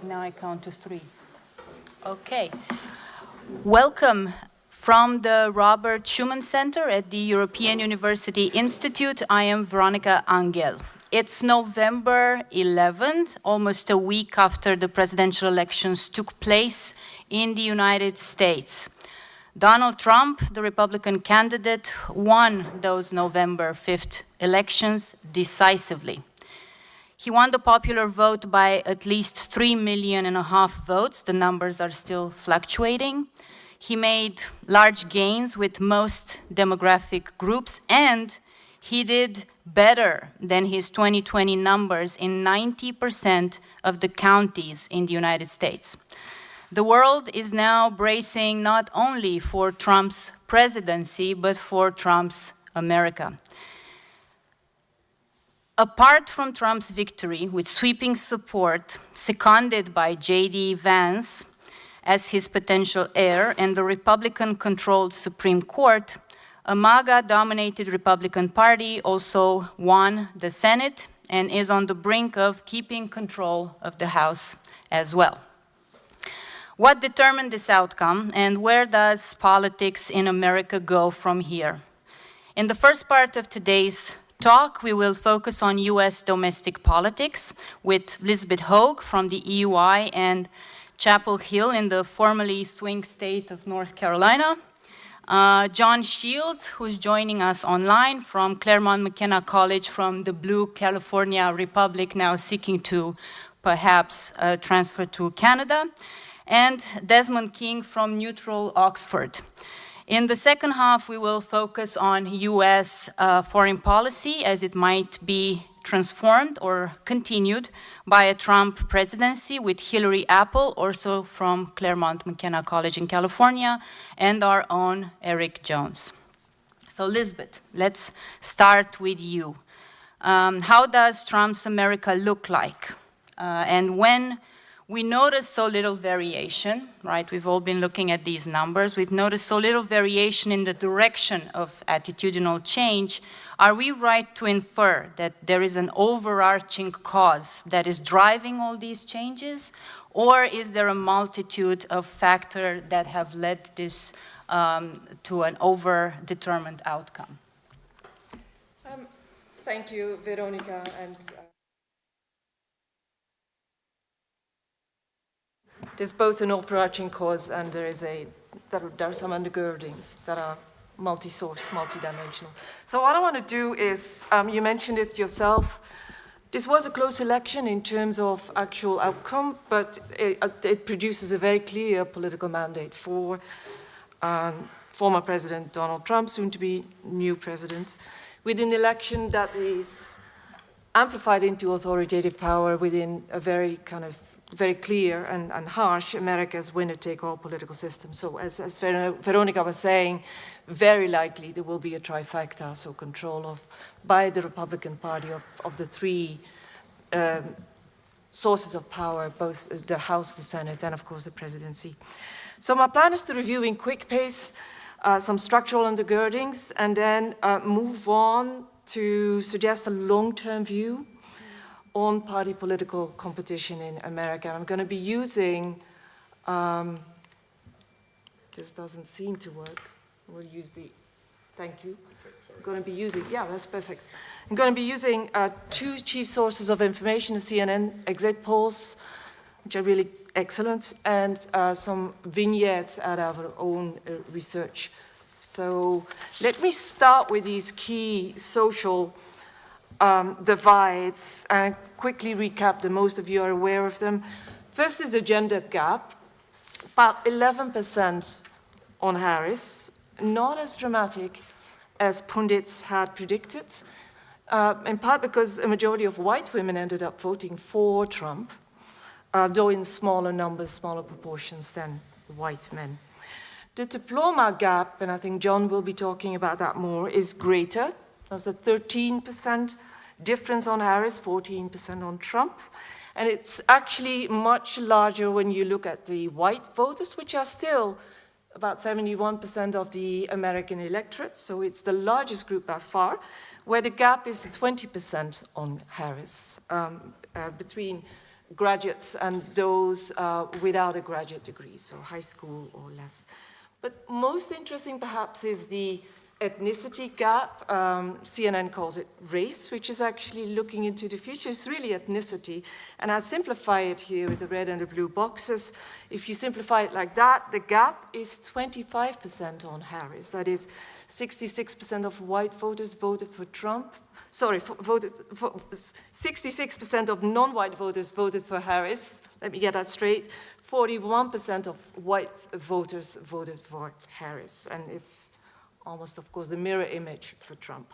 Now I count to 3. Okay. Welcome from the Robert Schuman Center at the European University Institute. I am Veronica Angel. It's November 11th, almost a week after the presidential elections took place in the United States. Donald Trump, the Republican candidate, won those November 5th elections decisively. He won the popular vote by at least 3.5 million votes. The numbers are still fluctuating. He made large gains with most demographic groups, and he did better than his 2020 numbers in 90% of the counties in the United States. The world is now bracing not only for Trump's presidency, but for Trump's America. Apart from Trump's victory, with sweeping support, seconded by J.D. Vance as his potential heir and the Republican-controlled Supreme Court, a MAGA-dominated Republican Party also won the Senate and is on the brink of keeping control of the House as well. What determined this outcome, and where does politics in America go from here? In the first part of today's talk, we will focus on US domestic politics with Elizabeth Hogue from the EUI and Chapel Hill in the formerly swing state of North Carolina. John Shields, who's joining us online from Claremont McKenna College from the Blue California Republic, now seeking to perhaps transfer to Canada, and Desmond King from neutral Oxford. In the second half, we will focus on US foreign policy as it might be transformed or continued by a Trump presidency with Hillary Apple, also from Claremont McKenna College in California, and our own Eric Jones. So Elizabeth, let's start with you. How does Trump's America look like? And when we notice so little variation, right? We've all been looking at these numbers. We've noticed so little variation in the direction of attitudinal change. Are we right to infer that there is an overarching cause that is driving all these changes? Or is there a multitude of factors that have led this to an over-determined outcome? Thank you, Veronica. And there's both an overarching cause and there are some undergirdings that are multi-source, multi-dimensional. So what I want to do is, you mentioned it yourself, this was a close election in terms of actual outcome, but it produces a very clear political mandate for former President Donald Trump, soon to be new president, with an election that is amplified into authoritative power within a very clear and harsh America's winner-take-all political system. So as Veronica was saying, very likely there will be a trifecta, so control by the Republican Party of the three sources of power, both the House, the Senate, and of course the presidency. So my plan is to review in quick pace some structural undergirdings and then move on to suggest a long-term view on party political competition in America. I'm going to be using, this doesn't seem to work. We'll use thank you. I'm going to be using, yeah, that's perfect. I'm going to be using two chief sources of information, the CNN exit polls, which are really excellent, and some vignettes out of our own research. So let me start with these key social divides and quickly recap them. Most of you are aware of them. First is the gender gap, about 11% on Harris, not as dramatic as pundits had predicted, in part because a majority of white women ended up voting for Trump, though in smaller numbers, smaller proportions than white men. The diploma gap, and I think John will be talking about that more, is greater. There's a 13% difference on Harris, 14% on Trump. And it's actually much larger when you look at the white voters, which are still about 71% of the American electorate. So it's the largest group by far, where the gap is 20% on Harris between graduates and those without a graduate degree, so high school or less. But most interesting perhaps is the ethnicity gap. CNN calls it race, which is actually looking into the future. It's really ethnicity. And I simplify it here with the red and the blue boxes. If you simplify it like that, the gap is 25% on Harris. That is, 66% of white voters voted for Trump. Sorry, 66% of non-white voters voted for Harris. Let me get that straight. 41% of white voters voted for Harris. And it's almost, of course, the mirror image for Trump.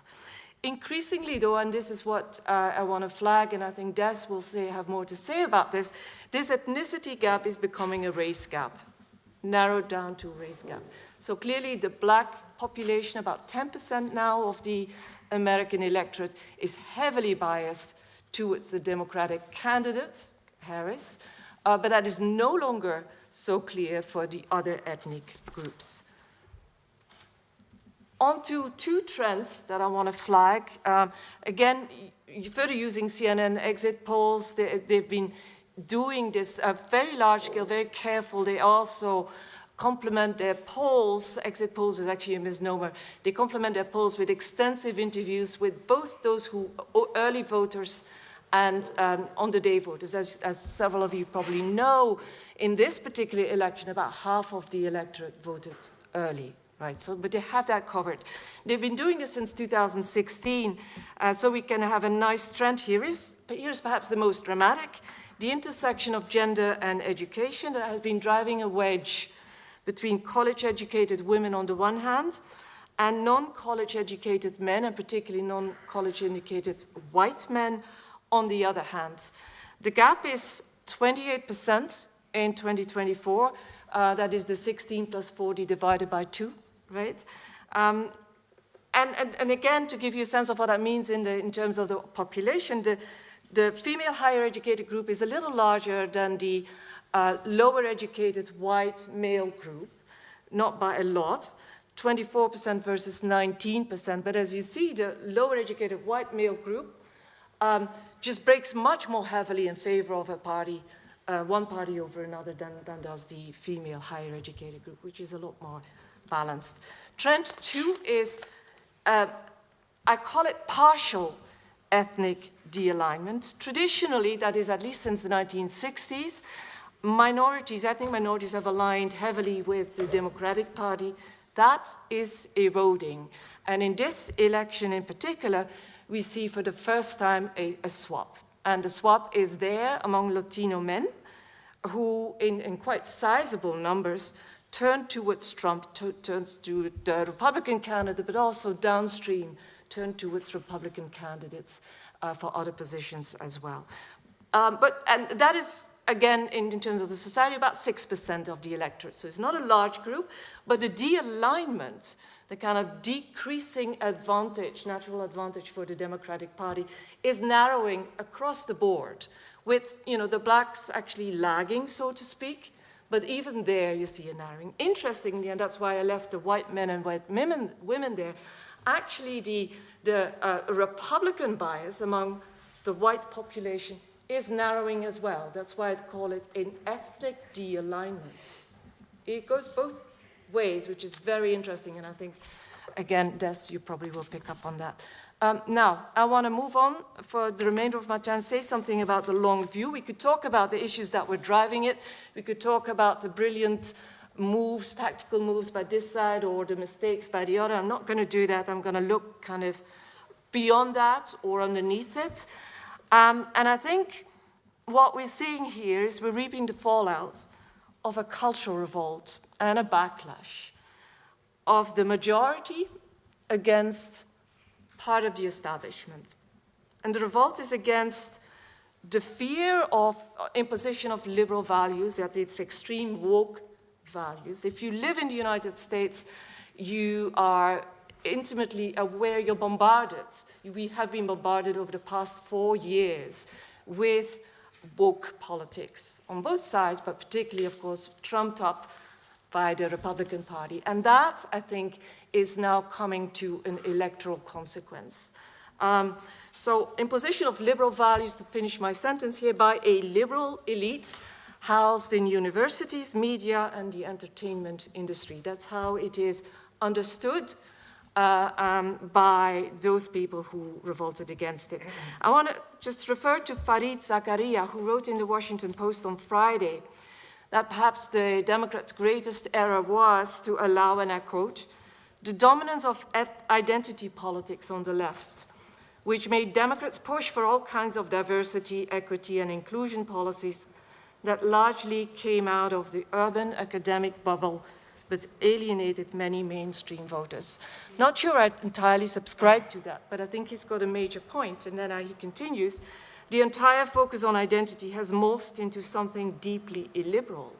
Increasingly, though, and this is what I want to flag, and I think Des will have more to say about this, this ethnicity gap is becoming a race gap, narrowed down to a race gap. So clearly, the black population, about 10% now of the American electorate, is heavily biased towards the Democratic candidate, Harris, but that is no longer so clear for the other ethnic groups. On to two trends that I want to flag. Again, further using CNN exit polls, they've been doing this very large scale, very careful. They also complement their polls. Exit polls is actually a misnomer. They complement their polls with extensive interviews with both those who early voters and on-the-day voters. As several of you probably know, in this particular election, about half of the electorate voted early. Right, so, but they have that covered. They've been doing this since 2016, so we can have a nice trend here. Here's perhaps the most dramatic, the intersection of gender and education that has been driving a wedge between college-educated women on the one hand and non-college-educated men, and particularly non-college-educated white men on the other hand. The gap is 28% in 2024. That is the 16 plus 40 divided by 2. Right? And again, to give you a sense of what that means in terms of the population, the female higher educated group is a little larger than the lower educated white male group, not by a lot, 24% versus 19%. But as you see, the lower educated white male group just breaks much more heavily in favor of a party, one party over another than does the female higher educated group, which is a lot more balanced. Trend two is, I call it partial ethnic de-alignment. Traditionally, that is at least since the 1960s, ethnic minorities have aligned heavily with the Democratic Party. That is eroding. And in this election in particular, we see for the first time a swap. And the swap is there among Latino men who, in quite sizable numbers, turn towards Trump, turns to the Republican candidate, but also downstream turn towards Republican candidates for other positions as well. And that is, again, in terms of the society, about 6% of the electorate. So it's not a large group, but the de-alignment, the kind of decreasing advantage, natural advantage for the Democratic Party, is narrowing across the board, with the blacks actually lagging, so to speak. But even there, you see a narrowing. Interestingly, and that's why I left the white men and white women there, actually the Republican bias among the white population is narrowing as well. That's why I call it an ethnic de-alignment. It goes both ways, which is very interesting, and I think, again, Des, you probably will pick up on that. Now, I want to move on for the remainder of my time, say something about the long view. We could talk about the issues that were driving it. We could talk about the brilliant moves, tactical moves by this side or the mistakes by the other. I'm not going to do that. I'm going to look kind of beyond that or underneath it. And I think what we're seeing here is we're reaping the fallout of a cultural revolt and a backlash of the majority against part of the establishment. And the revolt is against the fear of imposition of liberal values, that it's extreme woke values. If you live in the United States, you are intimately aware, you're bombarded. We have been bombarded over the past 4 years with woke politics on both sides, but particularly, of course, trumped up by the Republican Party. And that, I think, is now coming to an electoral consequence. So imposition of liberal values, to finish my sentence here, by a liberal elite housed in universities, media, and the entertainment industry. That's how it is understood by those people who revolted against it. I want to just refer to Fareed Zakaria, who wrote in the Washington Post on Friday that perhaps the Democrats' greatest error was to allow, and I quote, the dominance of identity politics on the left, which made Democrats push for all kinds of diversity, equity, and inclusion policies that largely came out of the urban academic bubble but alienated many mainstream voters. Not sure I entirely subscribe to that, but I think he's got a major point. And then he continues, the entire focus on identity has morphed into something deeply illiberal,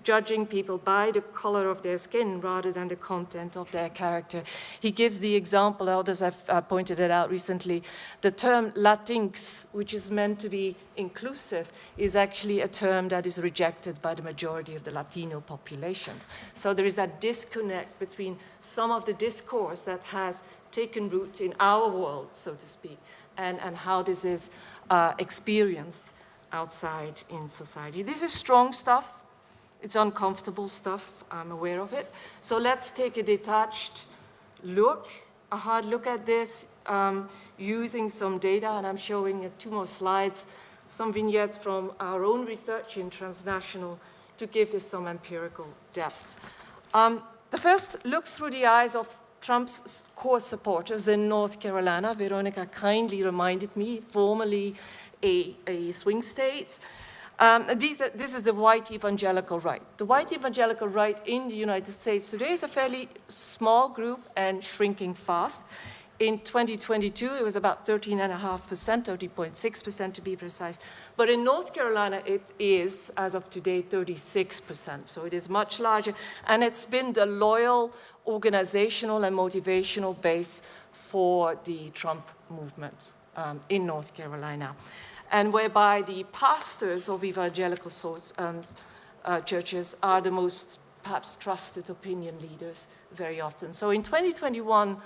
judging people by the color of their skin rather than the content of their character. He gives the example, others have pointed it out recently, the term Latinx, which is meant to be inclusive, is actually a term that is rejected by the majority of the Latino population. So there is that disconnect between some of the discourse that has taken root in our world, so to speak, and how this is experienced outside in society. This is strong stuff. It's uncomfortable stuff, I'm aware of it. So let's take a detached look, a hard look at this, using some data, and I'm showing 2 more slides, some vignettes from our own research in Transnational to give this some empirical depth. The first looks through the eyes of Trump's core supporters in North Carolina. Veronica kindly reminded me, formerly a swing state. This is the white evangelical right. The white evangelical right in the United States today is a fairly small group and shrinking fast. In 2022, it was about 13.5%, 30.6% to be precise. But in North Carolina, it is, as of today, 36%. So it is much larger. And it's been the loyal organizational and motivational base for the Trump movement in North Carolina, and whereby the pastors of evangelical churches are the most perhaps trusted opinion leaders very often. So in 2021,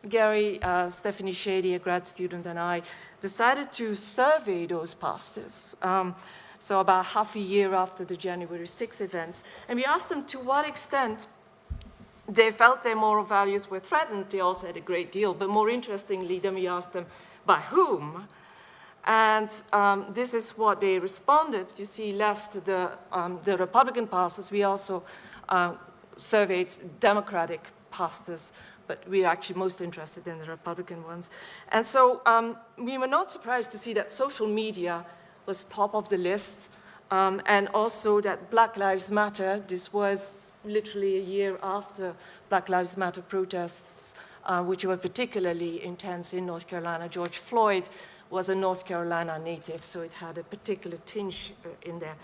Gary, Stephanie Shady, a grad student, and I decided to survey those pastors. So about half a year after the January 6 events, and we asked them to what extent they felt their moral values were threatened. They all said a great deal, but more interestingly, then we asked them by whom. And this is what they responded. You see left the Republican pastors. We also surveyed Democratic pastors, but we're actually most interested in the Republican ones. And so we were not surprised to see that social media was top of the list, and also that Black Lives Matter, this was literally a year after Black Lives Matter protests, which were particularly intense in North Carolina. George Floyd was a North Carolina native, so it had a particular tinge in there.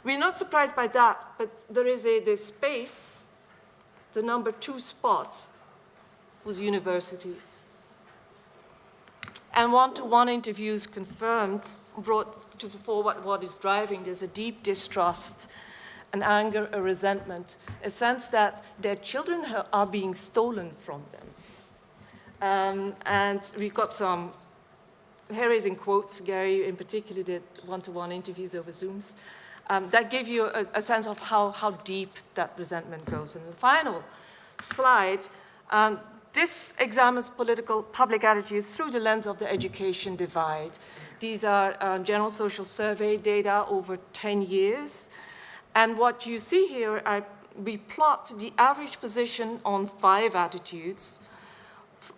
We're not surprised by that, but there is this space, the number 2 spot was universities. And one-to-one interviews confirmed, brought to the fore what is driving this, a deep distrust, an anger, a resentment, a sense that their children are being stolen from them. And we got some hair-raising quotes. Gary, in particular, did one-to-one interviews over Zooms. That give you a sense of how deep that resentment goes. And the final slide, this examines political public attitudes through the lens of the education divide. These are general social survey data over 10 years. And what you see here, we plot the average position on 5 attitudes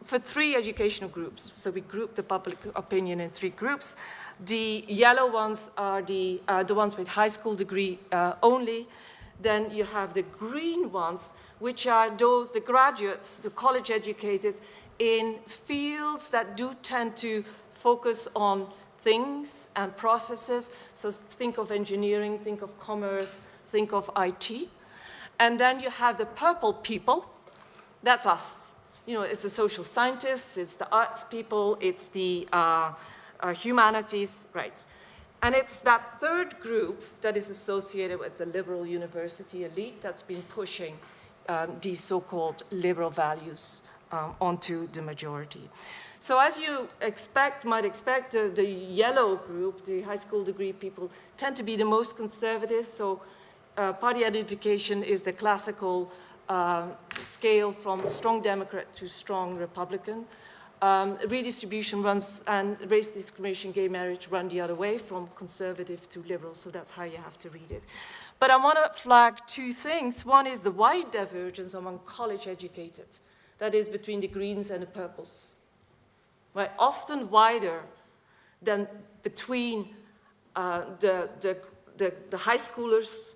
for 3 educational groups. So we group the public opinion in 3 groups. The yellow ones are the ones with high school degree only. Then you have the green ones, which are the graduates, the college educated, in fields that do tend to focus on things and processes. So think of engineering, think of commerce, think of IT. And then you have the purple people, that's us. You know, it's the social scientists, it's the arts people, it's the humanities, right? And it's that third group that is associated with the liberal university elite that's been pushing these so-called liberal values onto the majority. So as you might expect, the yellow group, the high school degree people, tend to be the most conservative. So party identification is the classical scale from strong Democrat to strong Republican. Redistribution runs, and race discrimination, gay marriage run the other way, from conservative to liberal. So that's how you have to read it. But I want to flag two things. One is the wide divergence among college educated. That is between the greens and the purples. Right, often wider than between the high schoolers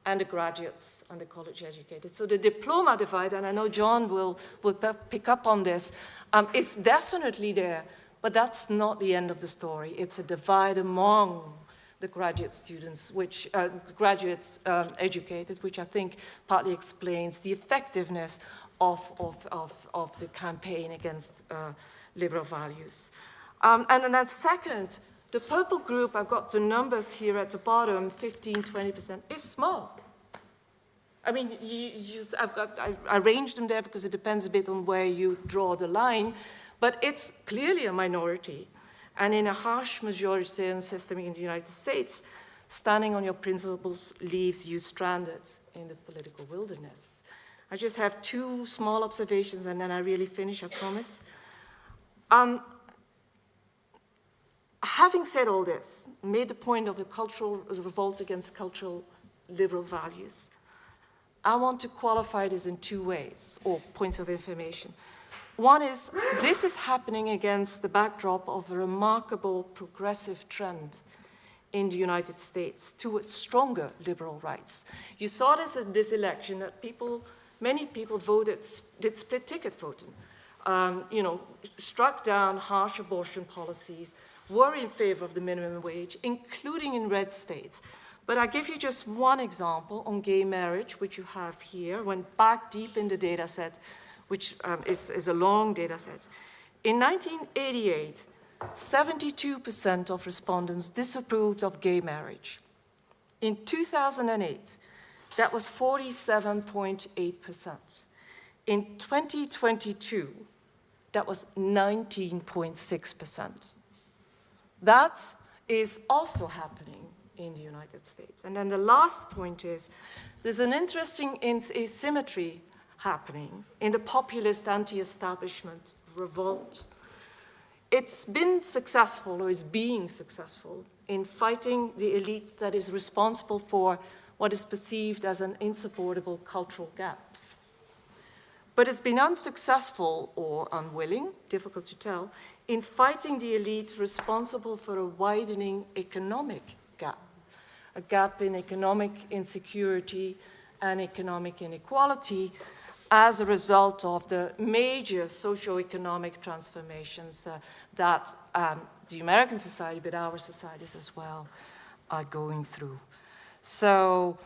and the graduates and the college educated. So the diploma divide, and I know John will pick up on this, is definitely there, but that's not the end of the story. It's a divide among the graduate students, which graduates educated, which I think partly explains the effectiveness of the campaign against liberal values. And then second, the purple group, I've got the numbers here at the bottom, 15, 20%, is small. I mean, I arranged them there because it depends a bit on where you draw the line, but it's clearly a minority. And in a harsh majoritarian system in the United States, standing on your principles leaves you stranded in the political wilderness. I just have two small observations and then I really finish, I promise. Having said all this, made the point of the cultural revolt against cultural liberal values, I want to qualify this in two ways, or points of information. One is, this is happening against the backdrop of a remarkable progressive trend in the United States towards stronger liberal rights. You saw this in this election, that many people did split ticket voting. Struck down harsh abortion policies, were in favor of the minimum wage, including in red states. But I give you just one example on gay marriage, which you have here, went back deep in the data set, which is a long data set. In 1988, 72% of respondents disapproved of gay marriage. In 2008, that was 47.8%. In 2022, that was 19.6%. That is also happening in the United States. And then the last point is, there's an interesting asymmetry happening in the populist anti-establishment revolt. It's been successful, or is being successful, in fighting the elite that is responsible for what is perceived as an insupportable cultural gap. But it's been unsuccessful, or unwilling, difficult to tell, in fighting the elite responsible for a widening economic gap, a gap in economic insecurity and economic inequality as a result of the major socioeconomic transformations that the American society, but our societies as well, are going through. So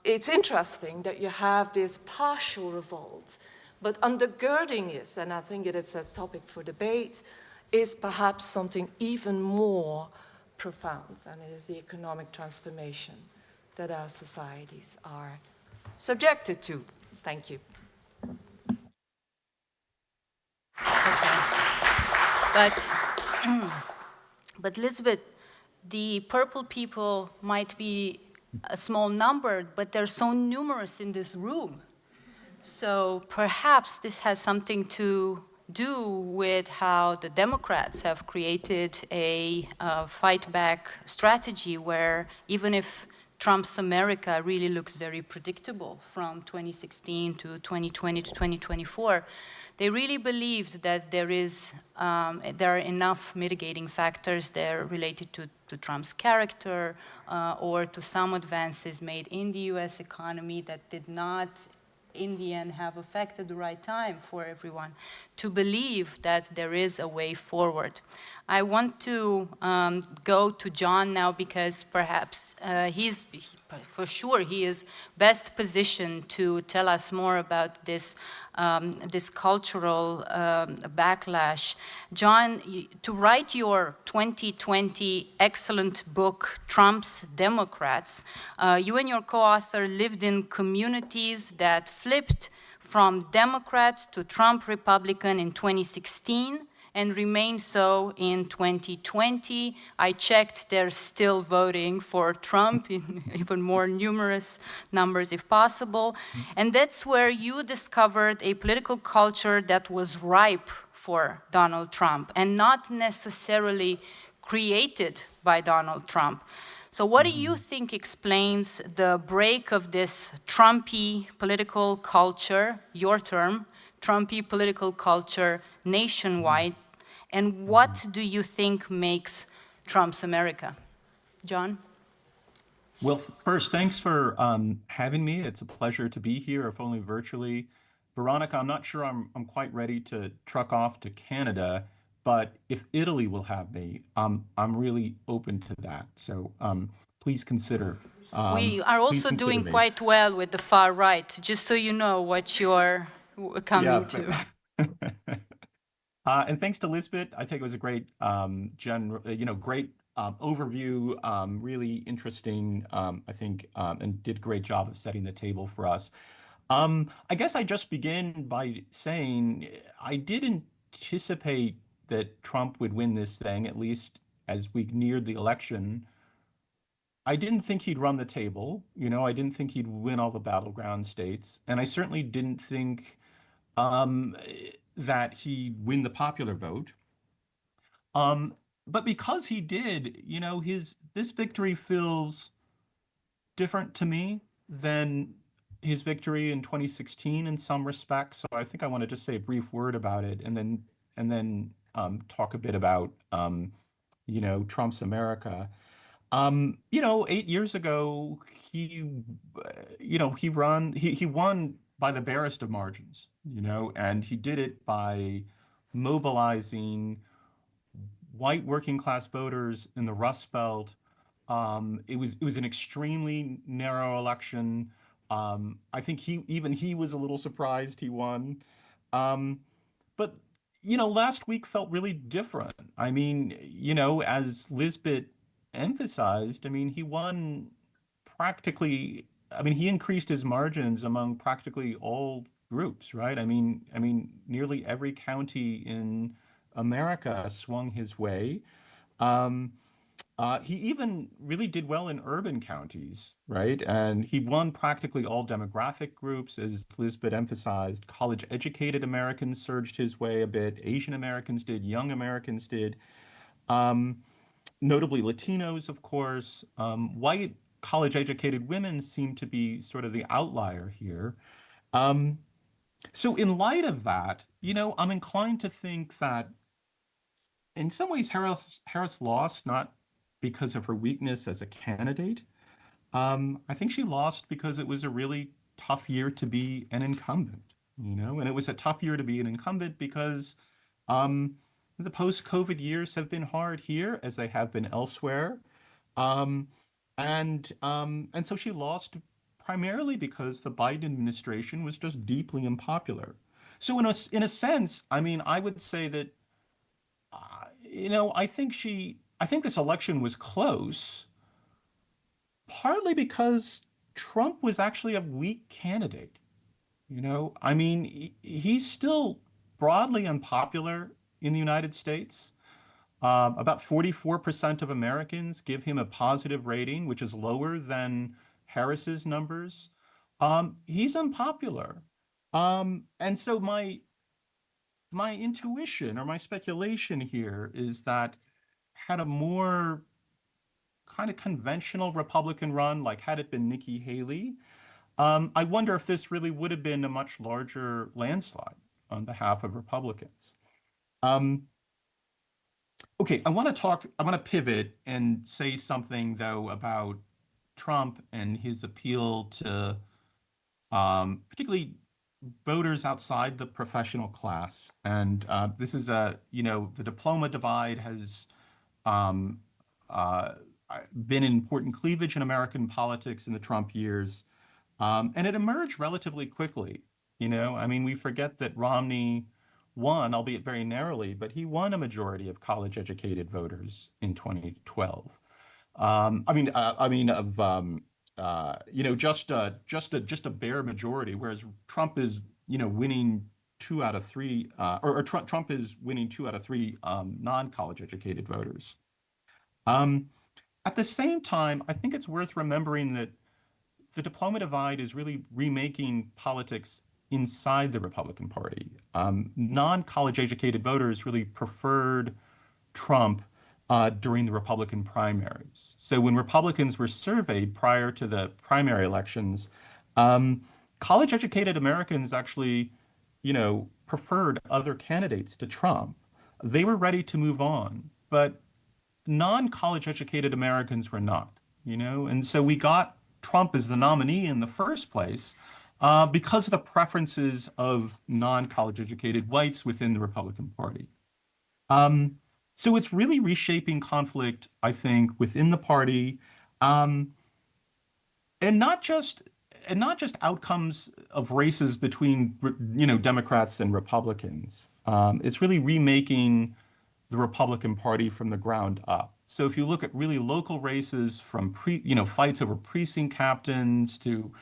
it's interesting that you have this partial revolt, but undergirding this, and I think it's a topic for debate, is perhaps something even more profound, and it is the economic transformation that our societies are subjected to. Thank you. Okay. But Elizabeth, the purple people might be a small number, but they're so numerous in this room. So perhaps this has something to do with how the Democrats have created a fight-back strategy where even if Trump's America really looks very predictable from 2016 to 2020 to 2024, they really believed that there are enough mitigating factors there related to Trump's character or to some advances made in the US economy that did not in the end have affected the right time for everyone to believe that there is a way forward. I want to go to John now because perhaps for sure he is best positioned to tell us more about this this cultural backlash. John, to write your 2020 excellent book, Trump's Democrats, you and your co-author lived in communities that flipped from Democrat to Trump Republican in 2016, and remain so in 2020. I checked, they're still voting for Trump in even more numerous numbers if possible. And that's where you discovered a political culture that was ripe for Donald Trump and not necessarily created by Donald Trump. So what do you think explains the break of this Trumpy political culture, your term, Trumpy political culture nationwide, and what do you think makes Trump's America? John? Well, first, thanks for having me. It's a pleasure to be here, if only virtually. Veronica, I'm not sure I'm quite ready to truck off to Canada, but if Italy will have me, I'm really open to that. So please consider. We are also doing me. quite well with the far right, just so you know what you're coming to. And thanks to Lisbeth, I think it was a great, great overview, really interesting, I think, and did a great job of setting the table for us. I guess I just begin by saying I did anticipate that Trump would win this thing, at least as we neared the election. I didn't think he'd run the table. I didn't think he'd win all the battleground states. And I certainly didn't think that he'd win the popular vote. But because he did, this victory feels different to me than his victory in 2016 in some respects. So I think I want to just say a brief word about it, and then talk a bit about Trump's America. 8 years ago, he won by the barest of margins, and he did it by mobilizing white working class voters in the Rust Belt. It was an extremely narrow election. I think he was a little surprised he won. But last week felt really different. I mean, as Lisbeth emphasized, I mean, he won practically. I mean, he increased his margins among practically all groups, right? I mean, nearly every county in America swung his way. He even really did well in urban counties, right? And he won practically all demographic groups, as Lisbeth emphasized. College-educated Americans surged his way a bit. Asian Americans did. Young Americans did. Notably Latinos, of course. White college-educated women seem to be sort of the outlier here. So in light of that, I'm inclined to think that in some ways Harris lost, not because of her weakness as a candidate. I think she lost because it was a really tough year to be an incumbent, and it was a tough year to be an incumbent because the post-COVID years have been hard here as they have been elsewhere. And so she lost primarily because the Biden administration was just deeply unpopular. So in a sense, I mean, I would say that, I think this election was close, partly because Trump was actually a weak candidate. I mean, he's still broadly unpopular in the United States. About 44% of Americans give him a positive rating, which is lower than Harris's numbers. He's unpopular. And so my intuition or my speculation here is that had a more kind of conventional Republican run, like had it been Nikki Haley, I wonder if this really would have been a much larger landslide on behalf of Republicans. Okay, I want to pivot and say something though about Trump and his appeal to particularly voters outside the professional class. And this is the diploma divide has been an important cleavage in American politics in the Trump years. And it emerged relatively quickly. I mean, we forget that Romney won, albeit very narrowly, but he won a majority of college-educated voters in 2012. Just a bare majority, whereas Trump is winning 2 out of 3, or Trump is winning 2 out of 3 non-college educated voters. At the same time, I think it's worth remembering that the diploma divide is really remaking politics inside the Republican Party. Non-college educated voters really preferred Trump during the Republican primaries. So when Republicans were surveyed prior to the primary elections, college educated Americans actually, preferred other candidates to Trump. They were ready to move on, but non-college educated Americans were not, and so we got Trump as the nominee in the first place because of the preferences of non-college educated whites within the Republican Party. So it's really reshaping conflict, I think, within the party, um, and not just outcomes of races between Democrats and Republicans. It's really remaking the Republican Party from the ground up. So if you look at really local races from fights over precinct captains to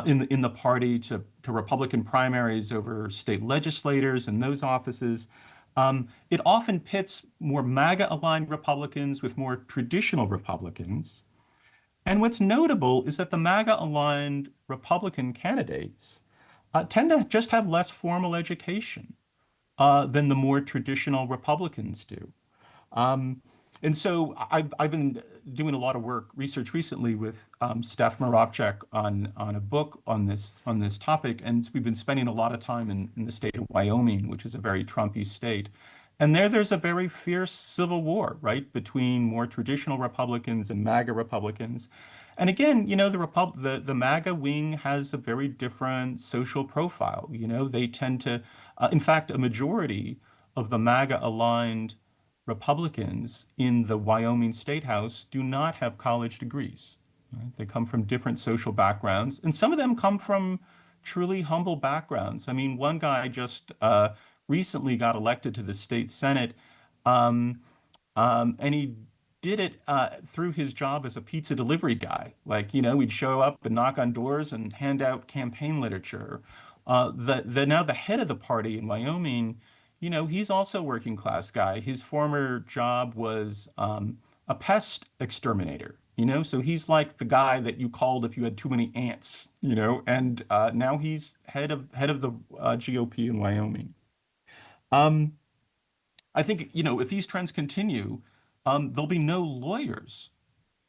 in the party to Republican primaries over state legislators and those offices, it often pits more MAGA-aligned Republicans with more traditional Republicans. And what's notable is that the MAGA-aligned Republican candidates tend to just have less formal education than the more traditional Republicans do. And so I've been doing a lot of research recently with Steph Moravchik on a book on this topic, and we've been spending a lot of time in the state of Wyoming, which is a very Trumpy state. And there's a very fierce civil war, right, between more traditional Republicans and MAGA Republicans. And again, the MAGA wing has a very different social profile. They tend to, in fact, a majority of the MAGA-aligned Republicans in the Wyoming State House do not have college degrees. Right? They come from different social backgrounds, and some of them come from truly humble backgrounds. I mean, one guy just recently got elected to the state Senate, and he did it through his job as a pizza delivery guy. Like, he'd show up and knock on doors and hand out campaign literature. Now the head of the party in Wyoming, he's also a working class guy. His former job was a pest exterminator, so he's like the guy that you called if you had too many ants, and now he's head of the GOP in Wyoming. I think, if these trends continue, there'll be no lawyers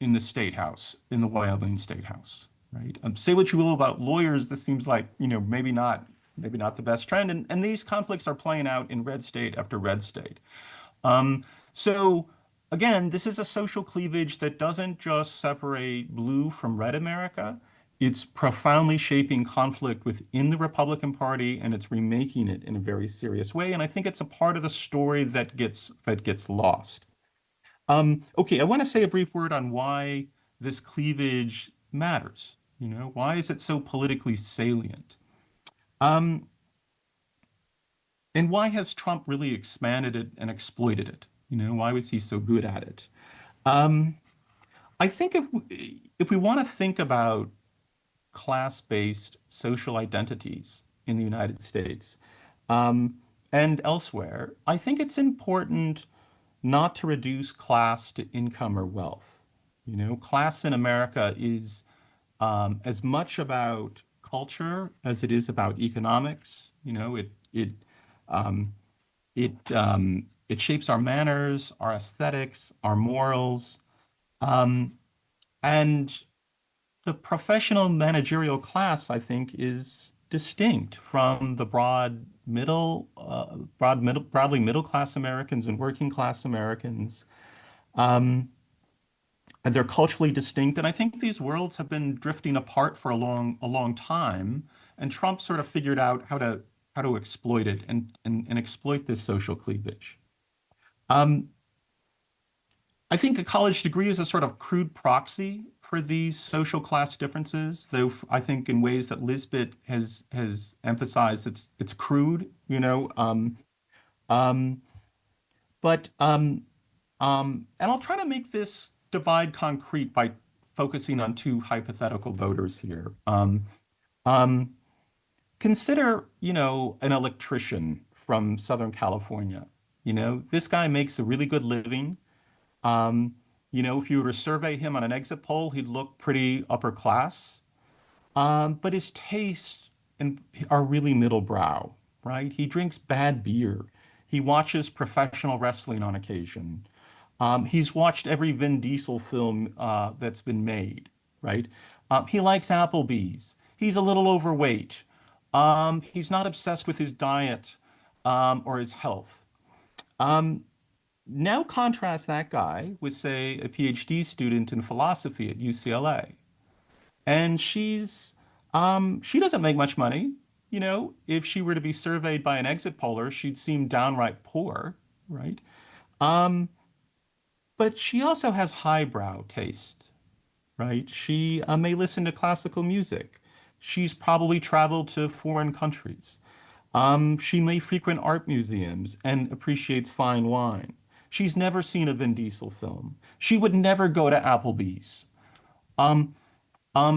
in the state house, in the Wyoming State House, right? Say what you will about lawyers, this seems like, maybe not the best trend. And these conflicts are playing out in red state after red state. So again, this is a social cleavage that doesn't just separate blue from red America. It's profoundly shaping conflict within the Republican Party, and it's remaking it in a very serious way. And I think it's a part of the story that gets lost. Okay, I want to say a brief word on why this cleavage matters. Why is it so politically salient? And why has Trump really expanded it and exploited it? Why was he so good at it? I think if we want to think about class-based social identities in the United States and elsewhere, I think it's important not to reduce class to income or wealth. Class in America is as much about culture as it is about economics. It shapes our manners, our aesthetics, our morals, and the professional managerial class, I think, is distinct from the broadly middle class Americans and working class Americans. And they're culturally distinct. And I think these worlds have been drifting apart for a long time. And Trump sort of figured out how to exploit it and exploit this social cleavage. I think a college degree is a sort of crude proxy for these social class differences, though I think in ways that Lisbeth has emphasized it's crude, and I'll try to make this divide concrete by focusing on two hypothetical voters here. consider, an electrician from Southern California. This guy makes a really good living. If you were to survey him on an exit poll, he'd look pretty upper class. But his tastes are really middle brow, right? He drinks bad beer. He watches professional wrestling on occasion. He's watched every Vin Diesel film that's been made, right? He likes Applebee's. He's a little overweight. He's not obsessed with his diet or his health. Now contrast that guy with, say, a PhD student in philosophy at UCLA. And she doesn't make much money. If she were to be surveyed by an exit poller, she'd seem downright poor, right? But she also has highbrow taste, right? She may listen to classical music. She's probably traveled to foreign countries. She may frequent art museums and appreciates fine wine. She's never seen a Vin Diesel film. She would never go to Applebee's.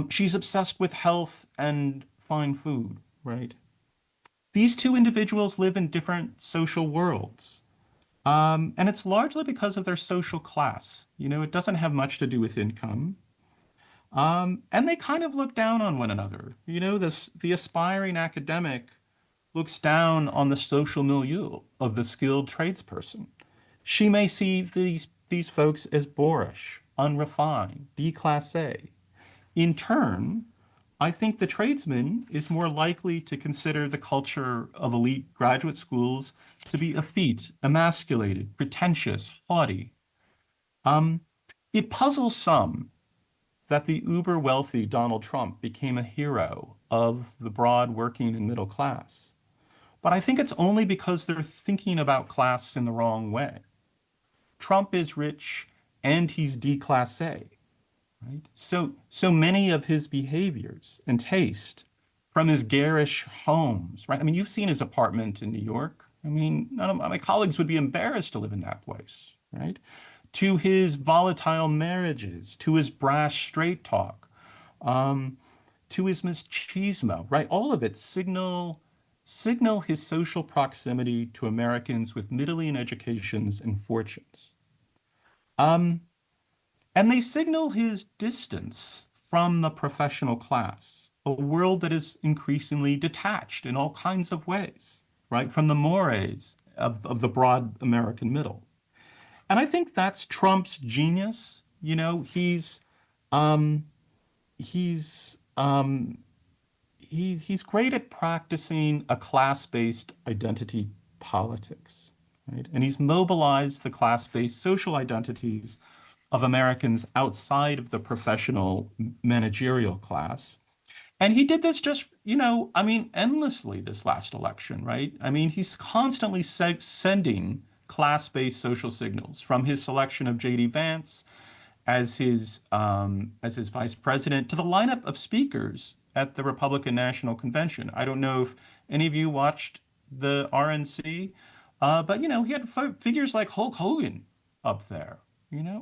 She's obsessed with health and fine food, right? These two individuals live in different social worlds. And it's largely because of their social class. It doesn't have much to do with income. And they kind of look down on one another. The aspiring academic looks down on the social milieu of the skilled tradesperson. She may see these folks as boorish, unrefined, déclassé. In turn, I think the tradesman is more likely to consider the culture of elite graduate schools to be effete, emasculated, pretentious, haughty. It puzzles some that the uber wealthy Donald Trump became a hero of the broad working and middle class. But I think it's only because they're thinking about class in the wrong way. Trump is rich and he's déclassé. Right? So many of his behaviors and taste, from his garish homes, right? You've seen his apartment in New York. None of my colleagues would be embarrassed to live in that place, right? To his volatile marriages, to his brash straight talk, to his machismo, right? All of it signal his social proximity to Americans with middling educations and fortunes. And they signal his distance from the professional class, a world that is increasingly detached in all kinds of ways, right, from the mores of the broad American middle. And I think that's Trump's genius. He's great at practicing a class-based identity politics, right? And he's mobilized the class-based social identities of Americans outside of the professional managerial class. And he did this just, endlessly this last election, right? He's constantly sending class-based social signals, from his selection of J.D. Vance as his vice president to the lineup of speakers at the Republican National Convention. I don't know if any of you watched the RNC, but he had figures like Hulk Hogan up there.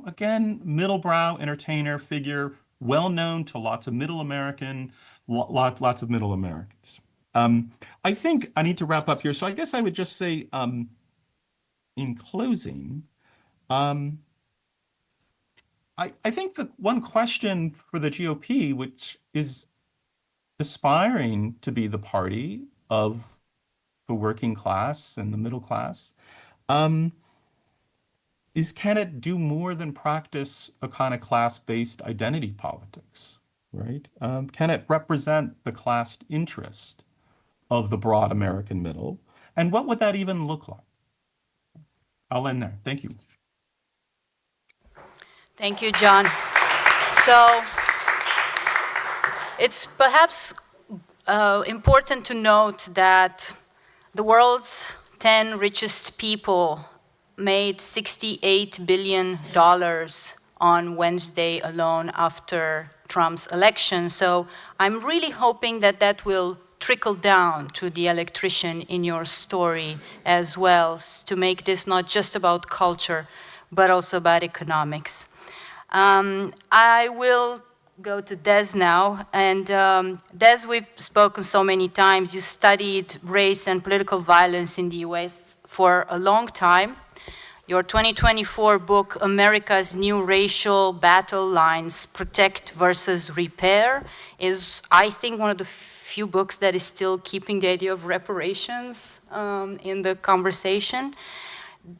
Again, middle brow entertainer figure, well known to lots of middle Americans. I think I need to wrap up here. So I guess I would just say, in closing, I think the one question for the GOP, which is aspiring to be the party of the working class and the middle class, is, can it do more than practice a kind of class-based identity politics, right? Can it represent the class interest of the broad American middle? And what would that even look like? I'll end there. Thank you. Thank you, John. So it's perhaps important to note that the world's 10 richest people made $68 billion on Wednesday alone after Trump's election. So I'm really hoping that that will trickle down to the electrician in your story as well, to make this not just about culture, but also about economics. I will go to Des now. And Des, we've spoken so many times. You studied race and political violence in the US for a long time. Your 2024 book, America's New Racial Battle Lines, Protect versus Repair, is, I think, one of the few books that is still keeping the idea of reparations in the conversation.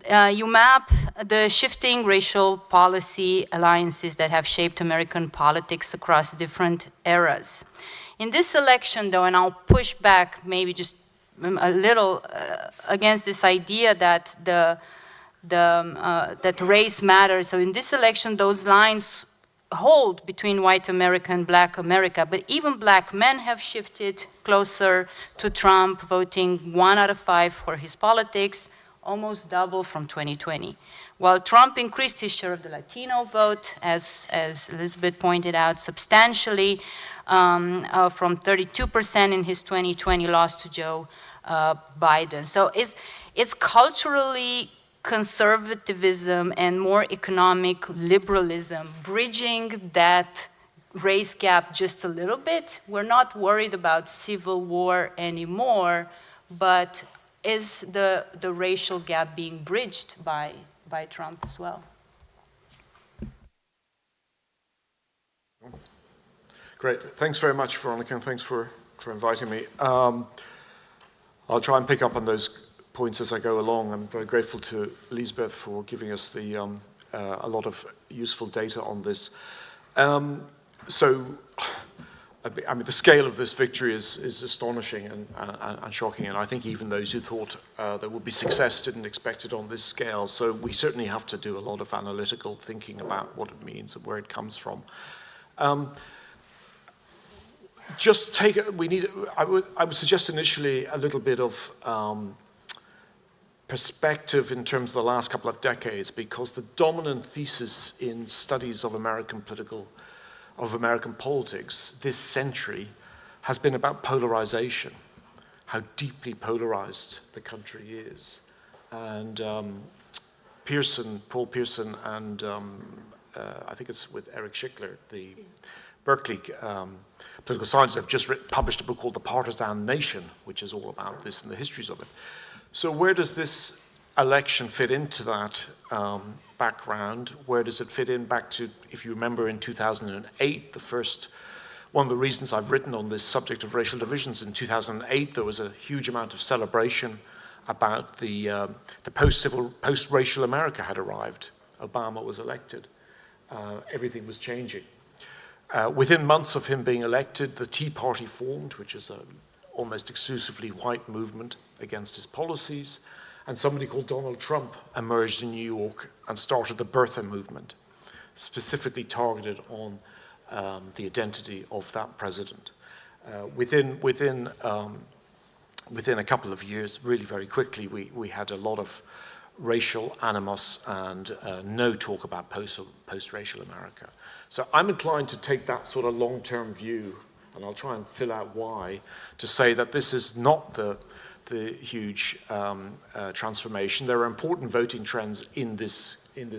You map the shifting racial policy alliances that have shaped American politics across different eras. In this election, though, and I'll push back maybe just a little against this idea that that race matters. So in this election, those lines hold between white America and black America, but even black men have shifted closer to Trump, voting 1 out of 5 for his politics, almost double from 2020. While Trump increased his share of the Latino vote, as Elizabeth pointed out, substantially from 32% in his 2020 loss to Joe Biden. So it's culturally conservatism and more economic liberalism bridging that race gap just a little bit. We're not worried about civil war anymore, but is the racial gap being bridged by Trump as well? Great. Thanks very much, Veronica, and thanks for inviting me. I'll try and pick up on those points as I go along. I'm very grateful to Elizabeth for giving us a lot of useful data on this. I mean, the scale of this victory is astonishing and shocking, and I think even those who thought there would be success didn't expect it on this scale. So we certainly have to do a lot of analytical thinking about what it means and where it comes from. I would suggest initially a little bit of perspective in terms of the last couple of decades, because the dominant thesis in studies of American politics this century has been about polarization, how deeply polarized the country is. And Paul Pearson and I think it's with Eric Schickler, the Berkeley political scientists, have just published a book called The Partisan Nation, which is all about this and the histories of it. So where does this election fit into that background? Where does it fit in back to, if you remember, in 2008, one of the reasons I've written on this subject of racial divisions, in 2008 there was a huge amount of celebration about the post-racial America had arrived. Obama was elected. Everything was changing. Within months of him being elected, the Tea Party formed, which is an almost exclusively white movement against his policies, and somebody called Donald Trump emerged in New York and started the birther movement, specifically targeted on the identity of that president. Within a couple of years, really very quickly, we had a lot of racial animus and no talk about post-racial America. So I'm inclined to take that sort of long-term view, and I'll try and fill out why, to say that this is not the huge transformation. There are important voting trends in this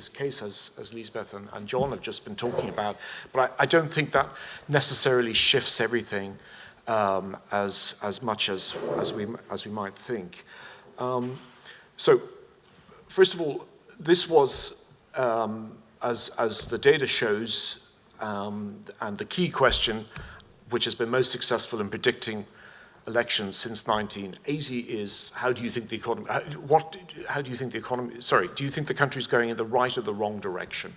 case, as Lisbeth and John have just been talking about, but I don't think that necessarily shifts everything as much as we might think. So, first of all, this was, as the data shows, and the key question, which has been most successful in predicting elections since 1980, is how do you think the economy? Do you think the country's going in the right or the wrong direction?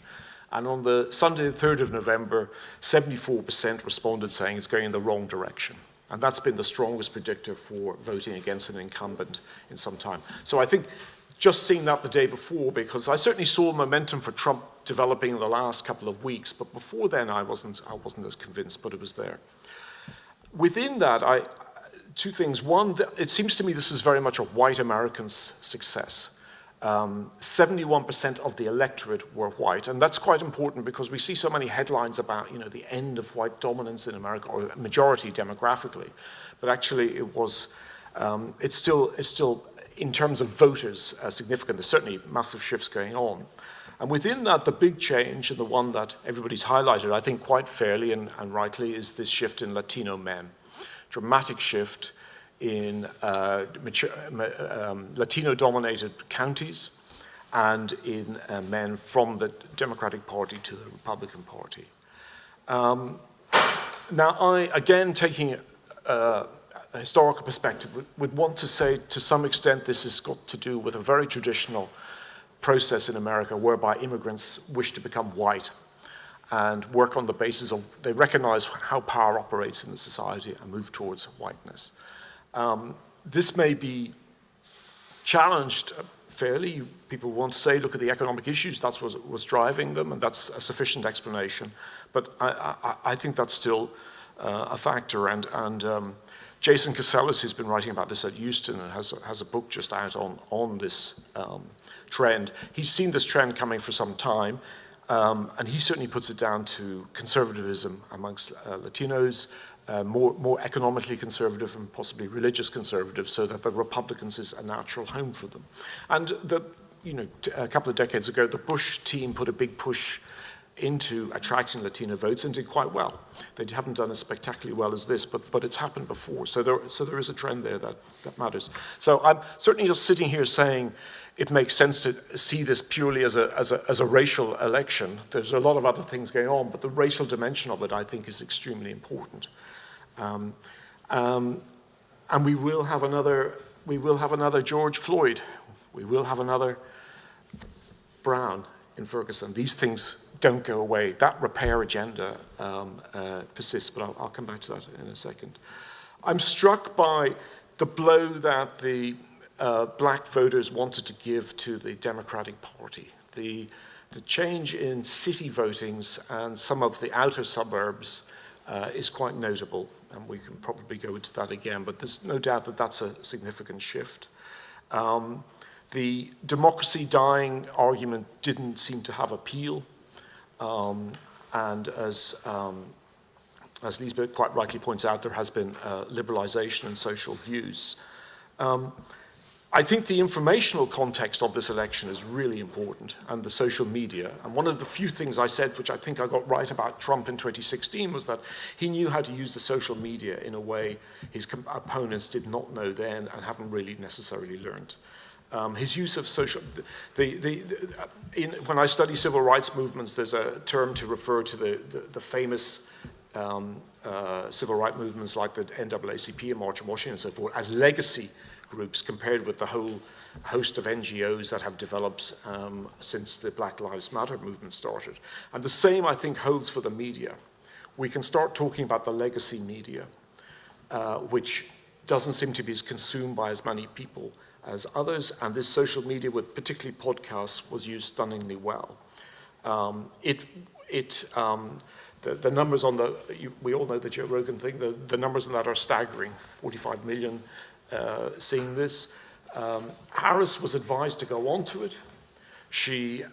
And on the Sunday, the 3rd of November, 74% responded saying it's going in the wrong direction. And that's been the strongest predictor for voting against an incumbent in some time. So I think just seeing that the day before, because I certainly saw momentum for Trump developing in the last couple of weeks, but before then I wasn't as convinced, but it was there. Within that, two things. One, it seems to me this is very much a white American's success. 71% of the electorate were white, and that's quite important because we see so many headlines about, the end of white dominance in America, or majority demographically, but actually it was, it's still in terms of voters significant. There's certainly massive shifts going on. And within that, the big change, and the one that everybody's highlighted, I think quite fairly and rightly, is this shift in Latino men. Dramatic shift in Latino-dominated counties and in men from the Democratic Party to the Republican Party. Now, again, taking a historical perspective, would want to say to some extent this has got to do with a very traditional process in America whereby immigrants wish to become white and work on the basis of, they recognize how power operates in the society and move towards whiteness. This may be challenged fairly. People want to say, look at the economic issues, that's what was driving them, and that's a sufficient explanation. But I think that's still a factor. And Jason Casellas, who's been writing about this at Houston and has a book just out on this trend, he's seen this trend coming for some time. And he certainly puts it down to conservatism amongst Latinos, more economically conservative and possibly religious conservative, so that the Republicans is a natural home for them. And a couple of decades ago, the Bush team put a big push into attracting Latino votes and did quite well. They haven't done as spectacularly well as this, but it's happened before. So there is a trend there that matters. So I'm certainly just sitting here saying it makes sense to see this purely as a racial election. There's a lot of other things going on, but the racial dimension of it, I think, is extremely important. And we will have another George Floyd. We will have another Brown in Ferguson. These things don't go away. That repair agenda persists, but I'll come back to that in a second. I'm struck by the blow that the black voters wanted to give to the Democratic Party. The change in city votings and some of the outer suburbs is quite notable, and we can probably go into that again, but there's no doubt that that's a significant shift. The democracy dying argument didn't seem to have appeal, and as Lisbeth quite rightly points out, there has been liberalization in social views. I think the informational context of this election is really important, and the social media. And one of the few things I said, which I think I got right about Trump in 2016, was that he knew how to use the social media in a way his opponents did not know then and haven't really necessarily learned. His use of social, when I study civil rights movements, there's a term to refer to the famous civil rights movements like the NAACP and March on Washington and so forth as legacy groups compared with the whole host of NGOs that have developed since the Black Lives Matter movement started. And the same, I think, holds for the media. We can start talking about the legacy media, which doesn't seem to be as consumed by as many people as others, and this social media, with particularly podcasts, was used stunningly well. The numbers on we all know the Joe Rogan thing, the numbers on that are staggering, 45 million seeing this. Harris was advised to go on to it. She